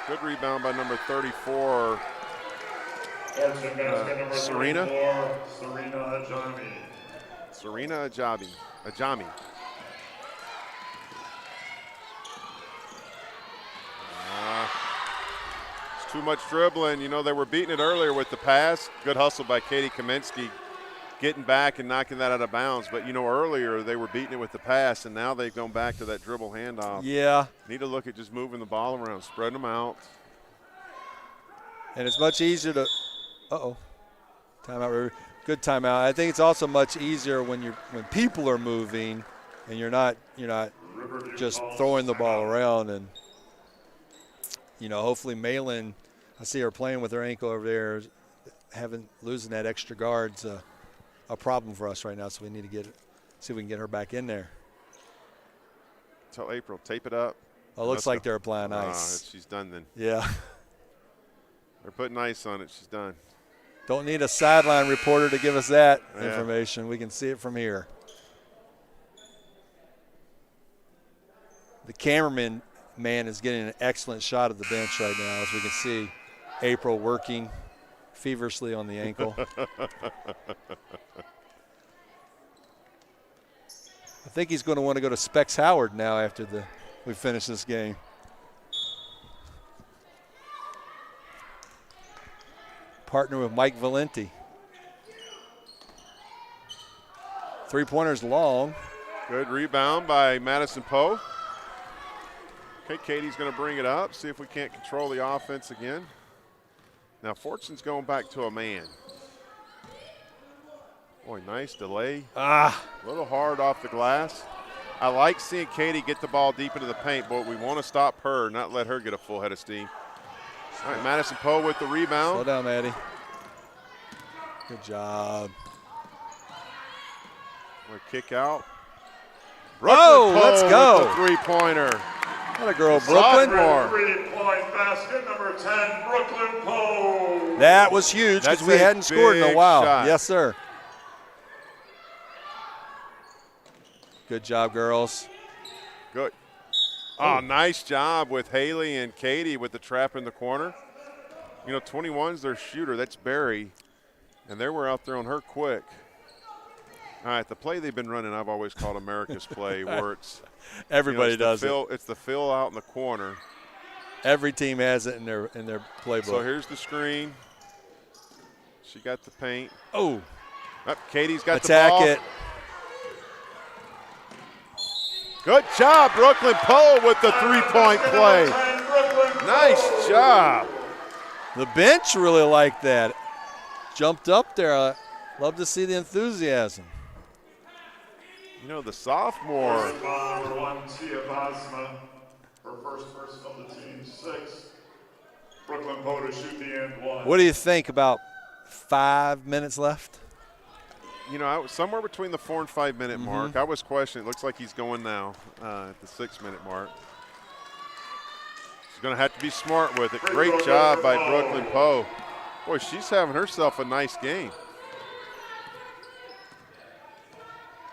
Good rebound by number 34. Serena? Serena Ajami. Serena Ajami. It's too much dribbling. You know, they were beating it earlier with the pass. Good hustle by Katie Kaminsky, getting back and knocking that out of bounds. But, you know, earlier they were beating it with the pass, and now they've gone back to that dribble handoff. Yeah. Need to look at just moving the ball around, spreading them out. And it's much easier to timeout. Good timeout. I think it's also much easier when people are moving and you're not just throwing the ball around. And you know, hopefully Malin, I see her playing with her ankle over there, losing that extra guard's a problem for us right now. So we need to see if we can get her back in there. Tell April, tape it up. Oh, looks like they're applying ice. She's done then. Yeah. They're putting ice on it. She's done. Don't need a sideline reporter to give us that information. We can see it from here. The cameraman is getting an excellent shot of the bench right now, as we can see April working feverishly on the ankle. I think he's going to want to go to Specs Howard now after we finish this game. Partner with Mike Valenti. Three-pointer's long. Good rebound by Madison Poe. Okay, Katie's going to bring it up, see if we can't control the offense again. Now, Fordson's going back to a man. Boy, nice delay. A little hard off the glass. I like seeing Katie get the ball deep into the paint, but we want to stop her, not let her get a full head of steam. All right, Madison Poe with the rebound. Slow down, Maddie. Good job. We're kick out. Whoa, let's go. With the three-pointer. What a girl, Brooklyn. Three-point basket, number 10, Brooklyn Poe. That was huge because we hadn't scored in a while. Shot. Yes, sir. Good job, girls. Good. Oh, nice job with Haley and Katie with the trap in the corner. You know, 21's their shooter. That's Barry. And they were out there on her quick. All right, the play they've been running, I've always called America's play, where it's everybody does it. It's the fill out in the corner. Every team has it in their playbook. So here's the screen. She got the paint. Oh, Katie's got attack the ball. it. Good job, Brooklyn Poe with the three-point play. Nice job. The bench really liked that. Jumped up there. Love to see the enthusiasm. You know, the sophomore. Number 1, Tia Bosma. Her first personal to team 6. Brooklyn Poe to shoot the end one. What do you think about 5 minutes left? You know, I was somewhere between the 4 and 5 minute mark. I was questioning. It looks like he's going now at the 6 minute mark. She's going to have to be smart with it. Great job by Brooklyn Poe. Boy, she's having herself a nice game.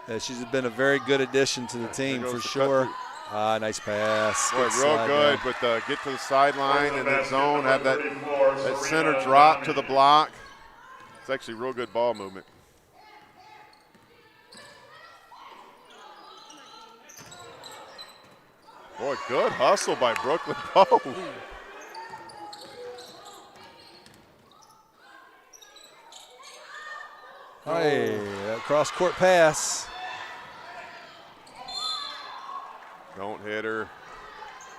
Yeah, she's been a very good addition to the team for sure. Nice pass. Boy, real good, but get to the sideline and then zone, have that center drop to the block. It's actually real good ball movement. Boy, good hustle by Brooklyn Poe. Hey, cross-court pass. Don't hit her.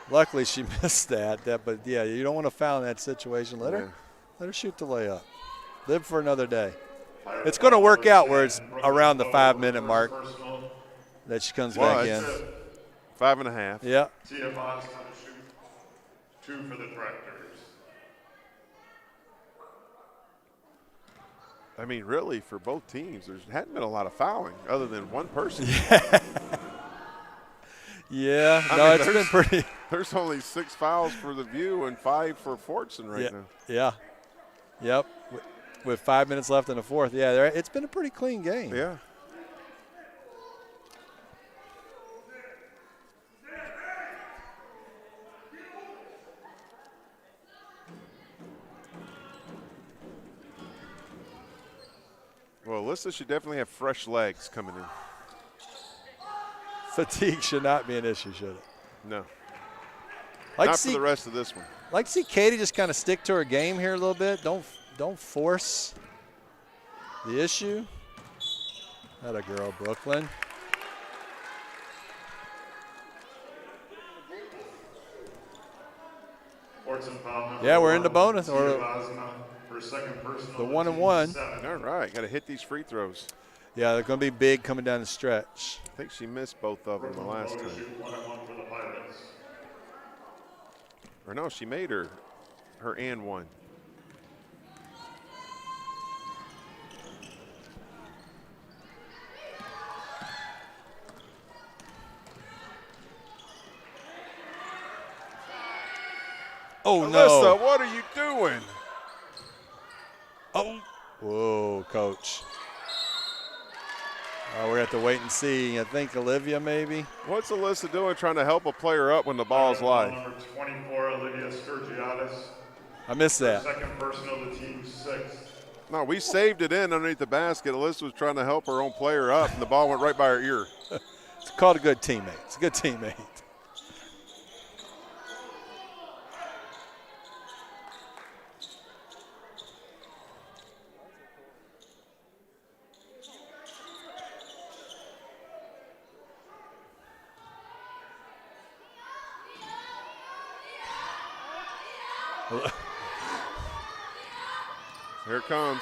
Luckily, she missed that. But yeah, you don't want to foul in that situation. Let her shoot the layup. Live for another day. It's going to work out where it's around the 5 minute mark that she comes back in. 5.5. Yeah. Tia Bosma to shoot 2 for the Directors. I mean, really, for both teams, there hadn't been a lot of fouling other than one person. Yeah, I no, mean, it's been pretty. There's only 6 fouls for the View and 5 for Fordson right now. Yeah. Yep. With 5 minutes left in the fourth. Yeah, it's been a pretty clean game. Yeah. Well, Alyssa should definitely have fresh legs coming in. Fatigue should not be an issue, should it? No. Like Not for the rest of this one. Like to see Katie just kind of stick to her game here a little bit. Don't force the issue. That a girl, Brooklyn. Yeah, we're into bonus or the 1-and-1. All right, got to hit these free throws. Yeah, they're going to be big coming down the stretch. I think she missed both of them the last time. Or no, she made her and one. Oh, Alyssa, no. what are you doing? Oh. Whoa, coach. We're going to have to wait and see. I think Olivia maybe. What's Alyssa doing trying to help a player up when the ball's live? Number 24, Olivia Sturgiadis. I missed that. Second personal, the team's 6th. No, we saved it in underneath the basket. Alyssa was trying to help her own player up, and the ball went right by her ear. It's called a good teammate. It's a good teammate. Here it comes.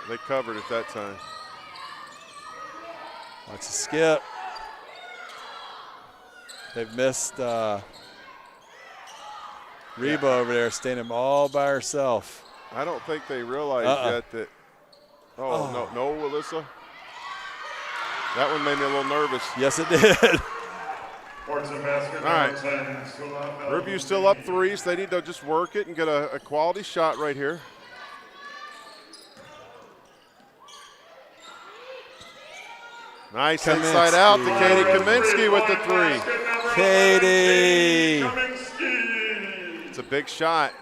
They covered it that time. Watch the skip. They've missed Reba over there standing all by herself. I don't think they realize yet that. No, Alyssa. That one made me a little nervous. Yes, it did. All right. Riverview's still up 3, so they need to just work it and get a quality shot right here. Nice inside out to Katie Kaminsky with the 3. Katie. It's a big shot.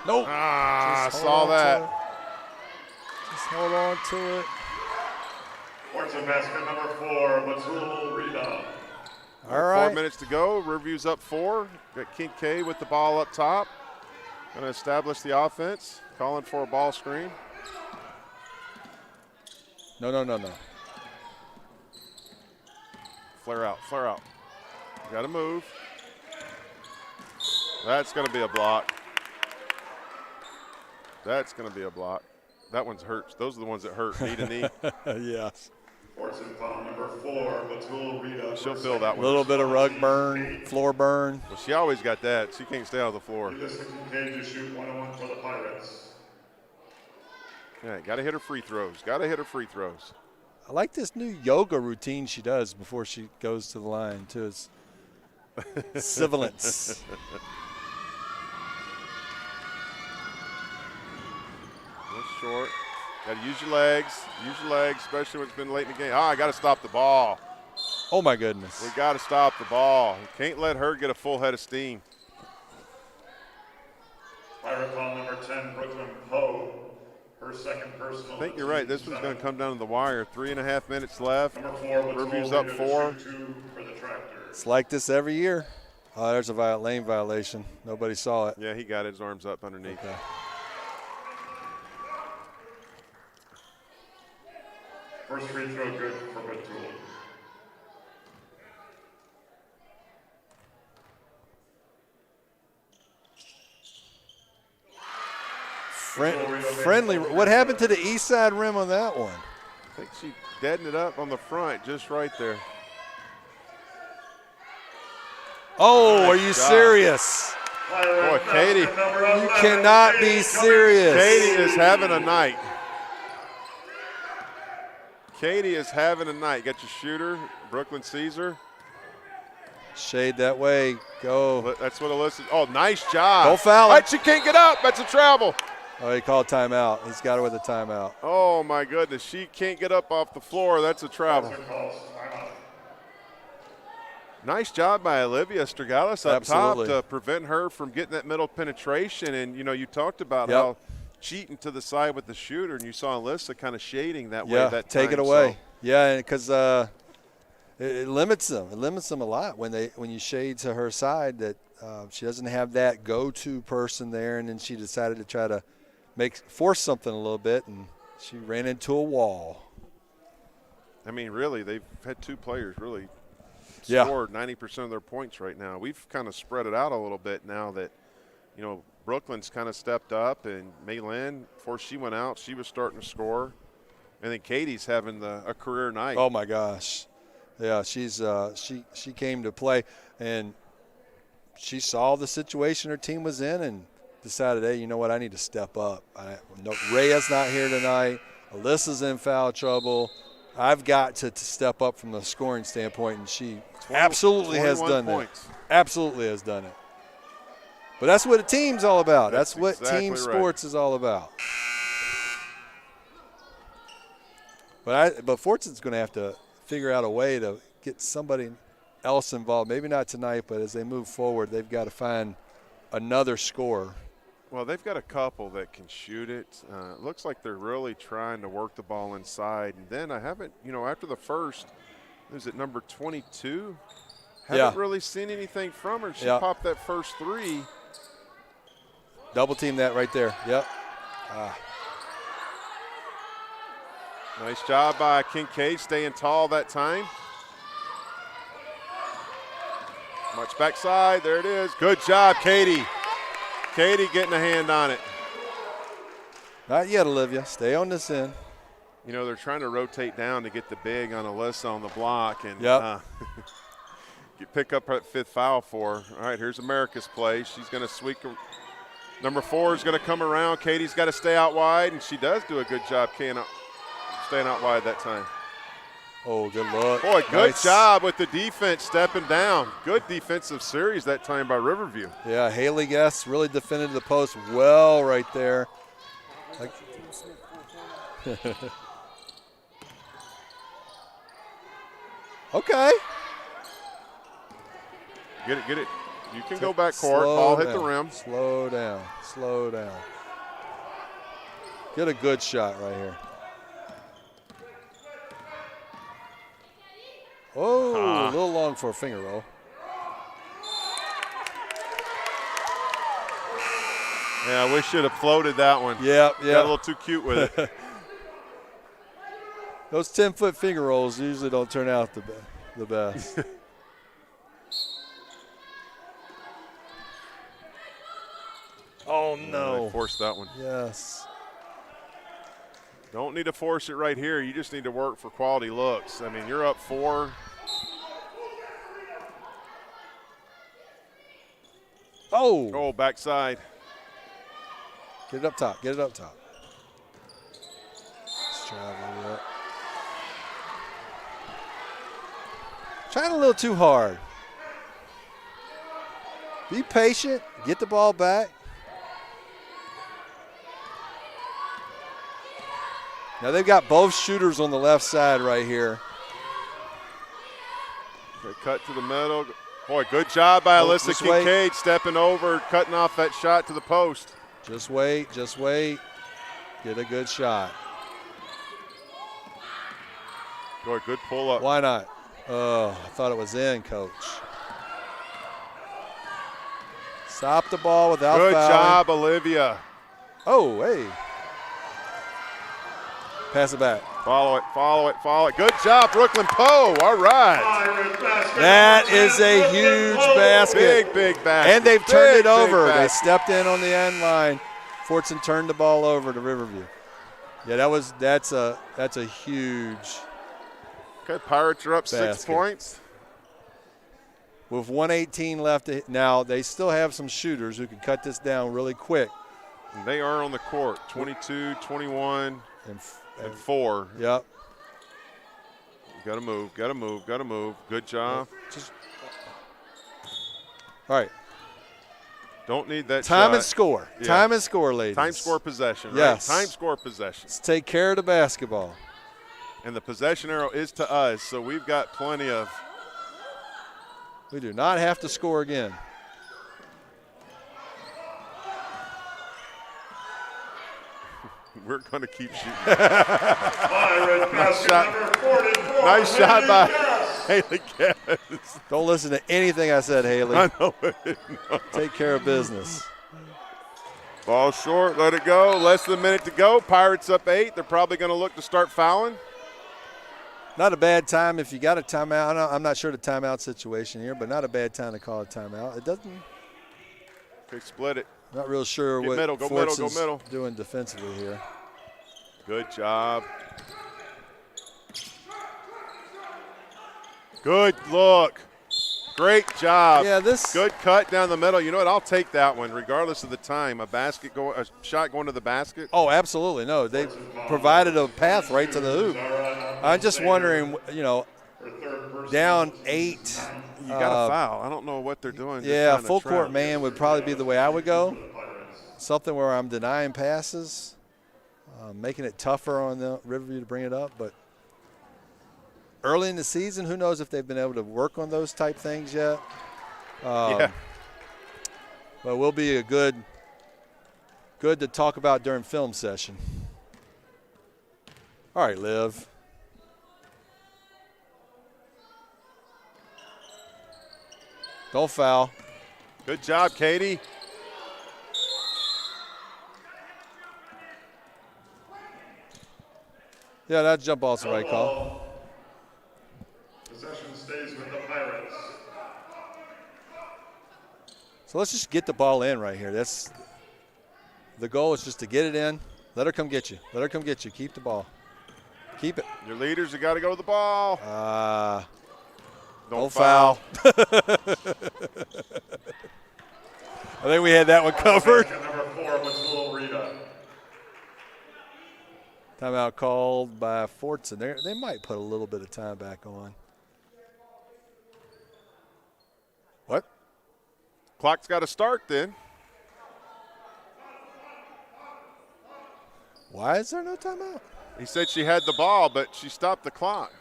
Nope. I saw that. Just hold on to it. Fordson basket number 4, Matul Rita. All right. 4 minutes to go. Riverview's up 4. Got Kincaid with the ball up top. Going to establish the offense. Calling for a ball screen. No. Flare out. Got to move. That's going to be a block. That's going to be a block. That one's hurt. Those are the ones that hurt, knee to knee. Yes. Fordson foul number 4, Matul Rita. She'll feel that A one. little bit of rug burn, floor burn. Well, she always got that. She can't stay on the floor. Kincaid to shoot 1-1 for the Pirates. Yeah, got to hit her free throws. I like this new yoga routine she does before she goes to the line, too. It's sibilance. Short. Got to use your legs, especially when it's been late in the game. I got to stop the ball. Oh, my goodness. We got to stop the ball. We can't let her get a full head of steam. Pirate foul number 10, Brooklyn Poe. Her second personal. I think you're right. This one's going to come down to the wire. 3.5 minutes left. Number 4, Riverview's up 4. 2 for the Tractor. It's like this every year. Oh, there's a lane violation. Nobody saw it. Yeah, he got his arms up underneath. Okay. First free throw good for Matul. Friendly. What happened to the east side rim on that one? I think she deadened it up on the front just right there. Oh, Nice are you job. serious? Boy, Katie. You cannot be serious. Katie is having a night. Katie is having a night. Got your shooter, Brooklyn Caesar. Shade that way. Go. That's what Alyssa. Oh, nice job. Go foul. Right, she can't get up. That's a travel. Oh, he called timeout. He's got her with a timeout. Oh, my goodness. She can't get up off the floor. That's a travel. Nice job by Olivia Stragalis up top to prevent her from getting that middle penetration. And, you know, you talked about how cheating to the side with the shooter, and you saw Alyssa kind of shading that way that time. Take it away. So. Yeah, because it limits them. It limits them a lot when you shade to her side that she doesn't have that go-to person there, and then she decided to try to force something a little bit, and she ran into a wall. I mean, really, they've had two players really scored 90% of their points right now. We've kind of spread it out a little bit now that, you know, Brooklyn's kind of stepped up, and Maylin, before she went out, she was starting to score. And then Katie's having a career night. Oh, my gosh. Yeah, she's she came to play, and she saw the situation her team was in and decided, hey, you know what, I need to step up. Rhea's not here tonight. Alyssa's in foul trouble. I've got to step up from the scoring standpoint, and she absolutely has done that. Absolutely has done it. But that's what a team's all about. That's what exactly team right. sports is all about. But Fortson's going to have to figure out a way to get somebody else involved. Maybe not tonight, but as they move forward, they've got to find another scorer. Well, they've got a couple that can shoot it. It looks like they're really trying to work the ball inside. And then I haven't, you know, after the first, is it number 22? Haven't really seen anything from her. She popped that first three. Double team that right there. Yep. Nice job by Kincaid staying tall that time. Much backside. There it is. Good job, Katie. Katie getting a hand on it. Not yet, Olivia. Stay on this end. You know, they're trying to rotate down to get the big on Alyssa on the block. And you pick up that fifth foul for her. All right, here's America's play. She's going to sweep. Number 4 is going to come around. Katie's got to stay out wide, and she does do a good job staying out wide that time. Oh, good look. Boy, good job with the defense stepping down. Good defensive series that time by Riverview. Yeah, Haley Guest really defended the post well right there. Okay. Get it. You can go back court. Ball hit the rim. Slow down. Get a good shot right here. Oh, a little long for a finger roll. Yeah, we should have floated that one. Yep. Got a little too cute with it. Those 10-foot finger rolls usually don't turn out the best. Oh, no. They forced that one. Yes. Don't need to force it right here. You just need to work for quality looks. I mean, you're up 4. Oh, backside. Get it up top. Let's travel it. Trying a little too hard. Be patient. Get the ball back. Now they've got both shooters on the left side right here. They cut to the middle. Boy, good job by Alyssa Kincaid stepping over, cutting off that shot to the post. Just wait. Get a good shot. Boy, good pull up. Why not? Oh, I thought it was in, Coach. Stop the ball without fouling. Good job, Olivia. Oh, hey. Pass it back. Follow it. Good job, Brooklyn Poe. All right. That is a huge basket. Big basket. And they've turned it over. They stepped in on the end line. Fordson turned the ball over to Riverview. Yeah, that's a huge Okay, Pirates are up basket. 6 points. with 1:18 left. Now, they still have some shooters who can cut this down really quick. And they are on the court, 22, 21, and 4. Yep. Got to move, got to move, got to move. Good job. All right. Don't need that Time shot. and score. Yeah. Time and score, ladies. Time, score, possession. Yes. Right? Time, score, possession. Let's take care of the basketball. And the possession arrow is to us, so we've got plenty of. We do not have to score again. We're going to keep shooting. Nice shot. Nice shot by Haley Gass. Don't listen to anything I said, Haley. I know it. Take care of business. Ball short, let it go. Less than a minute to go. Pirates up 8. They're probably going to look to start fouling. Not a bad time if you got a timeout. I'm not sure the timeout situation here, but not a bad time to call a timeout. It doesn't. Okay, split it. Not real sure Get what middle, go middle, go Fordson's middle. doing defensively here. Good job. Good look. Great job. Yeah, this. Good cut down the middle. You know what? I'll take that one, regardless of the time. A shot going to the basket. Oh, absolutely. No, they provided a path right to the hoop. I'm just wondering, down 8. You got a foul. I don't know what they're doing. Yeah, full court man would probably be the way I would go. Something where I'm denying passes, making it tougher on the Riverview to bring it up. But early in the season, who knows if they've been able to work on those type things yet. Yeah. But will be a good to talk about during film session. All right, Liv. Don't foul. Good job, Katie. Yeah, that jump ball's the right call. Possession stays with the Pirates. So let's just get the ball in right here. That's the goal is just to get it in. Let her come get you. Let her come get you. Keep the ball. Keep it. Your leaders have got to go to the ball. Don't foul. I think we had that one covered. Number 4 was Little Rita. Timeout called by Fordson. They might put a little bit of time back on. What? Clock's got to start then. Why is there no timeout? He said she had the ball, but she stopped the clock.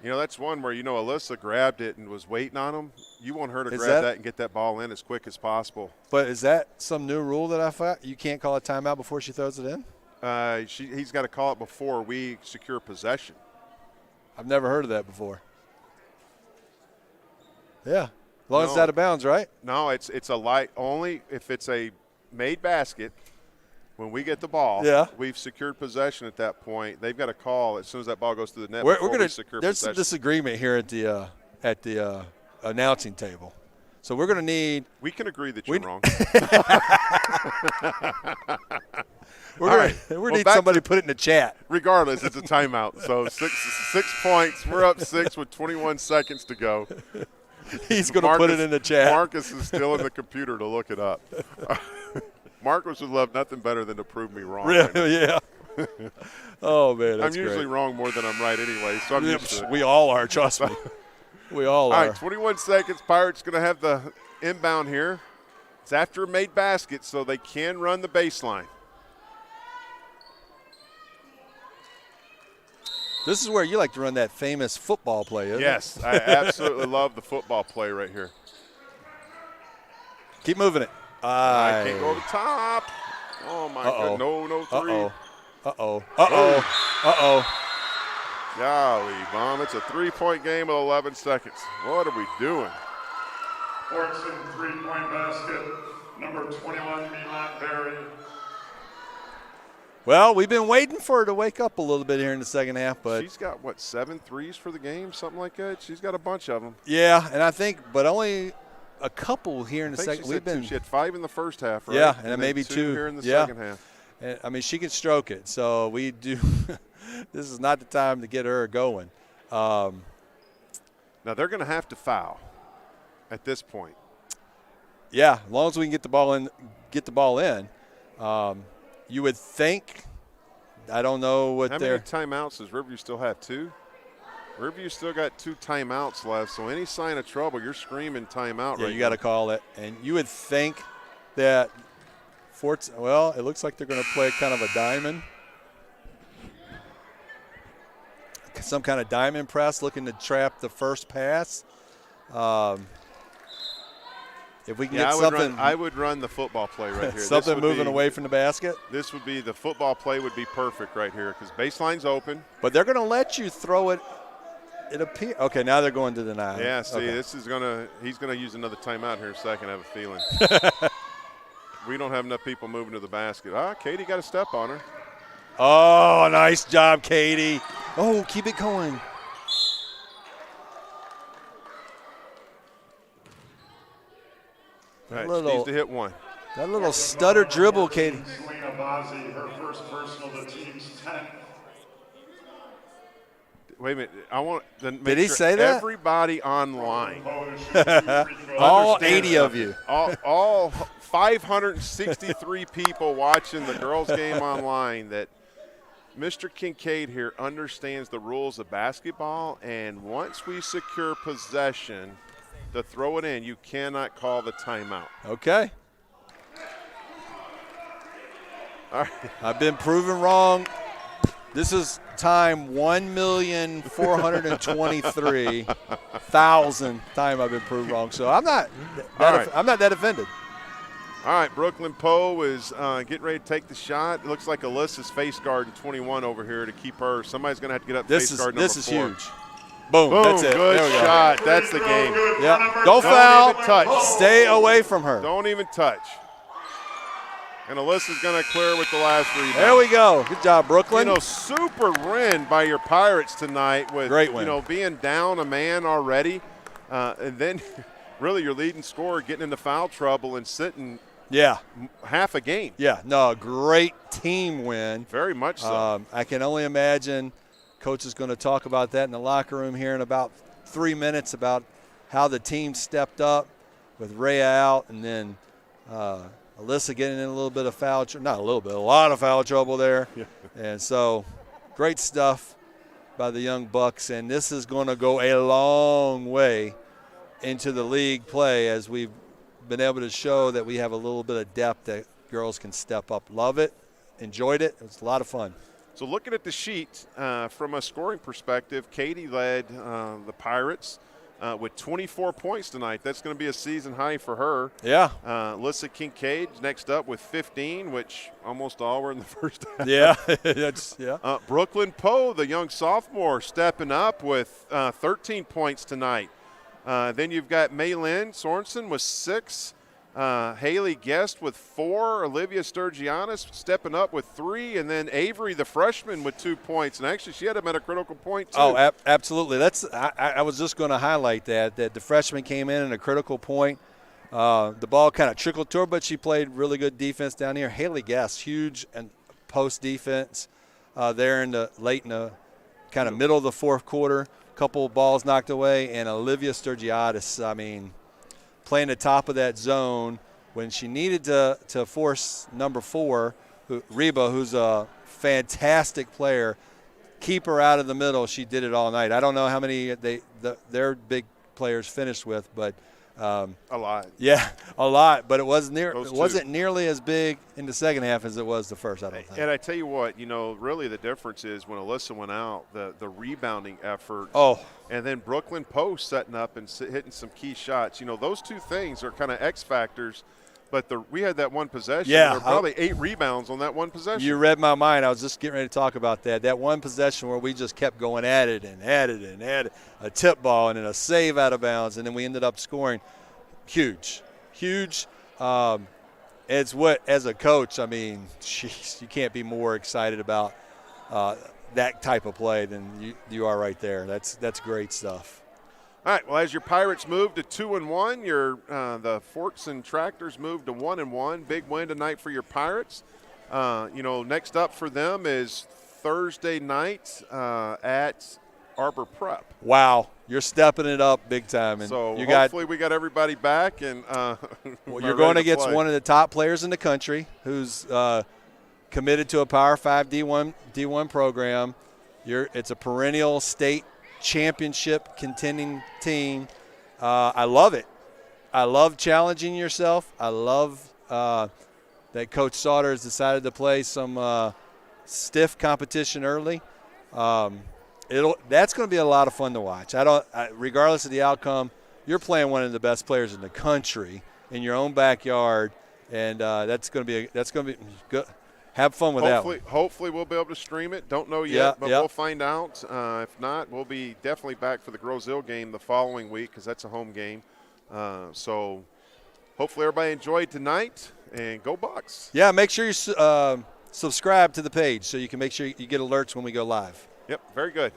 You know, that's one where, Alyssa grabbed it and was waiting on him. You want her to grab that and get that ball in as quick as possible. But is that some new rule that I found? You can't call a timeout before she throws it in? He's got to call it before we secure possession. I've never heard of that before. Yeah, as long as it's out of bounds, right? No, it's a light only if it's a made basket. When we get the ball, we've secured possession at that point. They've got to call as soon as that ball goes through the net. We're gonna. Secure There's possession. some disagreement here at the announcing table, so we're going to need. We can agree that you're wrong. We're going to need somebody to put it in the chat. Regardless, it's a timeout. So 6 points. We're up 6 with 21 seconds to go. He's going to put it in the chat. Marcus is still in the computer to look it up. Marcus would love nothing better than to prove me wrong. Really? Yeah. Oh, man, that's I'm usually great. wrong more than I'm right anyway, so I'm used to it. We all are, trust me. We all are. All right, 21 seconds. Pirates going to have the inbound here. It's after a made basket, so they can run the baseline. This is where you like to run that famous football play, isn't it? Yes, I absolutely love the football play right here. Keep moving it. I can't go over the top. Oh, my God. No three. Golly, Mom, it's a 3-point game with 11 seconds. What are we doing? Fordson 3-point basket. Number 21, Milan Berry. Well, we've been waiting for her to wake up a little bit here in the second half, but she's got, 7 threes for the game, something like that? She's got a bunch of them. Yeah, and I think, but only a couple here in the second. She had 5 in the first half, right? Yeah, and maybe 2 here in the second half. And, I mean, she can stroke it, so we do. This is not the time to get her going. Now they're going to have to foul at this point. Yeah, as long as we can get the ball in. You would think. I don't know what How many timeouts does Riverview still have? 2? Riverview still got 2 timeouts left, so any sign of trouble, you're screaming timeout. Yeah, right you got to call it. And you would think that Fordson, well, it looks like they're going to play kind of a diamond. Some kind of diamond press looking to trap the first pass. If we can get something. I would run the football play right here. Something moving away from the basket. This would be the football play would be perfect right here because baseline's open. But they're going to let you throw it. It appears. Okay, now they're going to deny. Yeah, see, okay. He's going to use another timeout here in a second, I have a feeling. We don't have enough people moving to the basket. Katie got a step on her. Oh, nice job, Katie. Oh, keep it going. All right, she needs to hit one. That little stutter dribble, Katie. Her first personal, the team's 10th. Wait a minute. I want to make Did he sure say that? everybody online. All 80 of you. All 563 people watching the girls' game online that Mr. Kincaid here understands the rules of basketball, and once we secure possession to throw it in, you cannot call the timeout. Okay. All right. I've been proven wrong. This is time 1,423,000 time I've been proved wrong. So I'm not that offended. All right, Brooklyn Poe is getting ready to take the shot. It looks like Alyssa's face guarding 21 over here to keep her. Somebody's going to have to get up face guard number 4. This is huge. Boom. Boom, That's it. good there we shot. That's the game. Yeah. Don't foul. Even touch. Stay away from her. Don't even touch. And Alyssa's going to clear with the last rebound. There we go. Good job, Brooklyn. Super win by your Pirates tonight with, great win. Being down a man already. And then really your leading scorer getting into foul trouble and sitting half a game. Yeah, no, great team win. Very much so. I can only imagine Coach is going to talk about that in the locker room here in about 3 minutes about how the team stepped up with Rhea out and then Alyssa getting in a little bit of foul trouble. Not a little bit, a lot of foul trouble there. Yeah. And so great stuff by the young Bucks. And this is going to go a long way into the league play as we've been able to show that we have a little bit of depth that girls can step up. Love it. Enjoyed it. It was a lot of fun. So looking at the sheet from a scoring perspective, Katie led the Pirates with 24 points tonight. That's going to be a season high for her. Yeah. Alyssa Kincaid next up with 15, which almost all were in the first half. Yeah. Brooklyn Poe, the young sophomore, stepping up with 13 points tonight. Then you've got Maylin Sorensen with 6. Haley Guest with 4. Olivia Sturgianis stepping up with 3. And then Avery, the freshman, with 2 points. And actually, she had him at a critical point, too. Oh, absolutely. I was just going to highlight that the freshman came in at a critical point. The ball kind of trickled to her, but she played really good defense down here. Haley Guest, huge and post defense there late in the kind of middle of the fourth quarter. Couple balls knocked away. And Olivia Sturgianis, playing the top of that zone when she needed to force number 4, Reba, who's a fantastic player, keep her out of the middle. She did it all night. I don't know how many their big players finished with, but a lot. Yeah, a lot. But it wasn't nearly as big in the second half as it was the first, I don't think. And I tell you what, really the difference is when Alyssa went out, the rebounding effort. Oh. And then Brooklyn Poe setting up and hitting some key shots. Those two things are kind of X factors. But we had that one possession. Yeah. There were probably 8 rebounds on that one possession. You read my mind. I was just getting ready to talk about that. That one possession where we just kept going at it and at it and at it. A tip ball and then a save out of bounds, and then we ended up scoring. Huge. As a coach, jeez, you can't be more excited about that type of play than you are right there. That's great stuff. All right, well, as your Pirates move to 2-1, the Fordson Tractors move to 1-1. Big win tonight for your Pirates. Next up for them is Thursday night at Arbor Prep. Wow, you're stepping it up big time. And So you hopefully we got everybody back. And well, you're going against one of the top players in the country who's committed to a Power 5 D1 program. It's a perennial state championship contending team. I love it. I love challenging yourself. I love that Coach Sauter has decided to play some stiff competition early. That's going to be a lot of fun to watch. Regardless of the outcome, you're playing one of the best players in the country in your own backyard, and that's going to be good. Have fun with that one. Hopefully we'll be able to stream it. Don't know yet, but we'll find out. If not, we'll be definitely back for the Grosse-Ile game the following week because that's a home game. So hopefully everybody enjoyed tonight, and go Bucks. Yeah, make sure you subscribe to the page so you can make sure you get alerts when we go live. Yep, very good.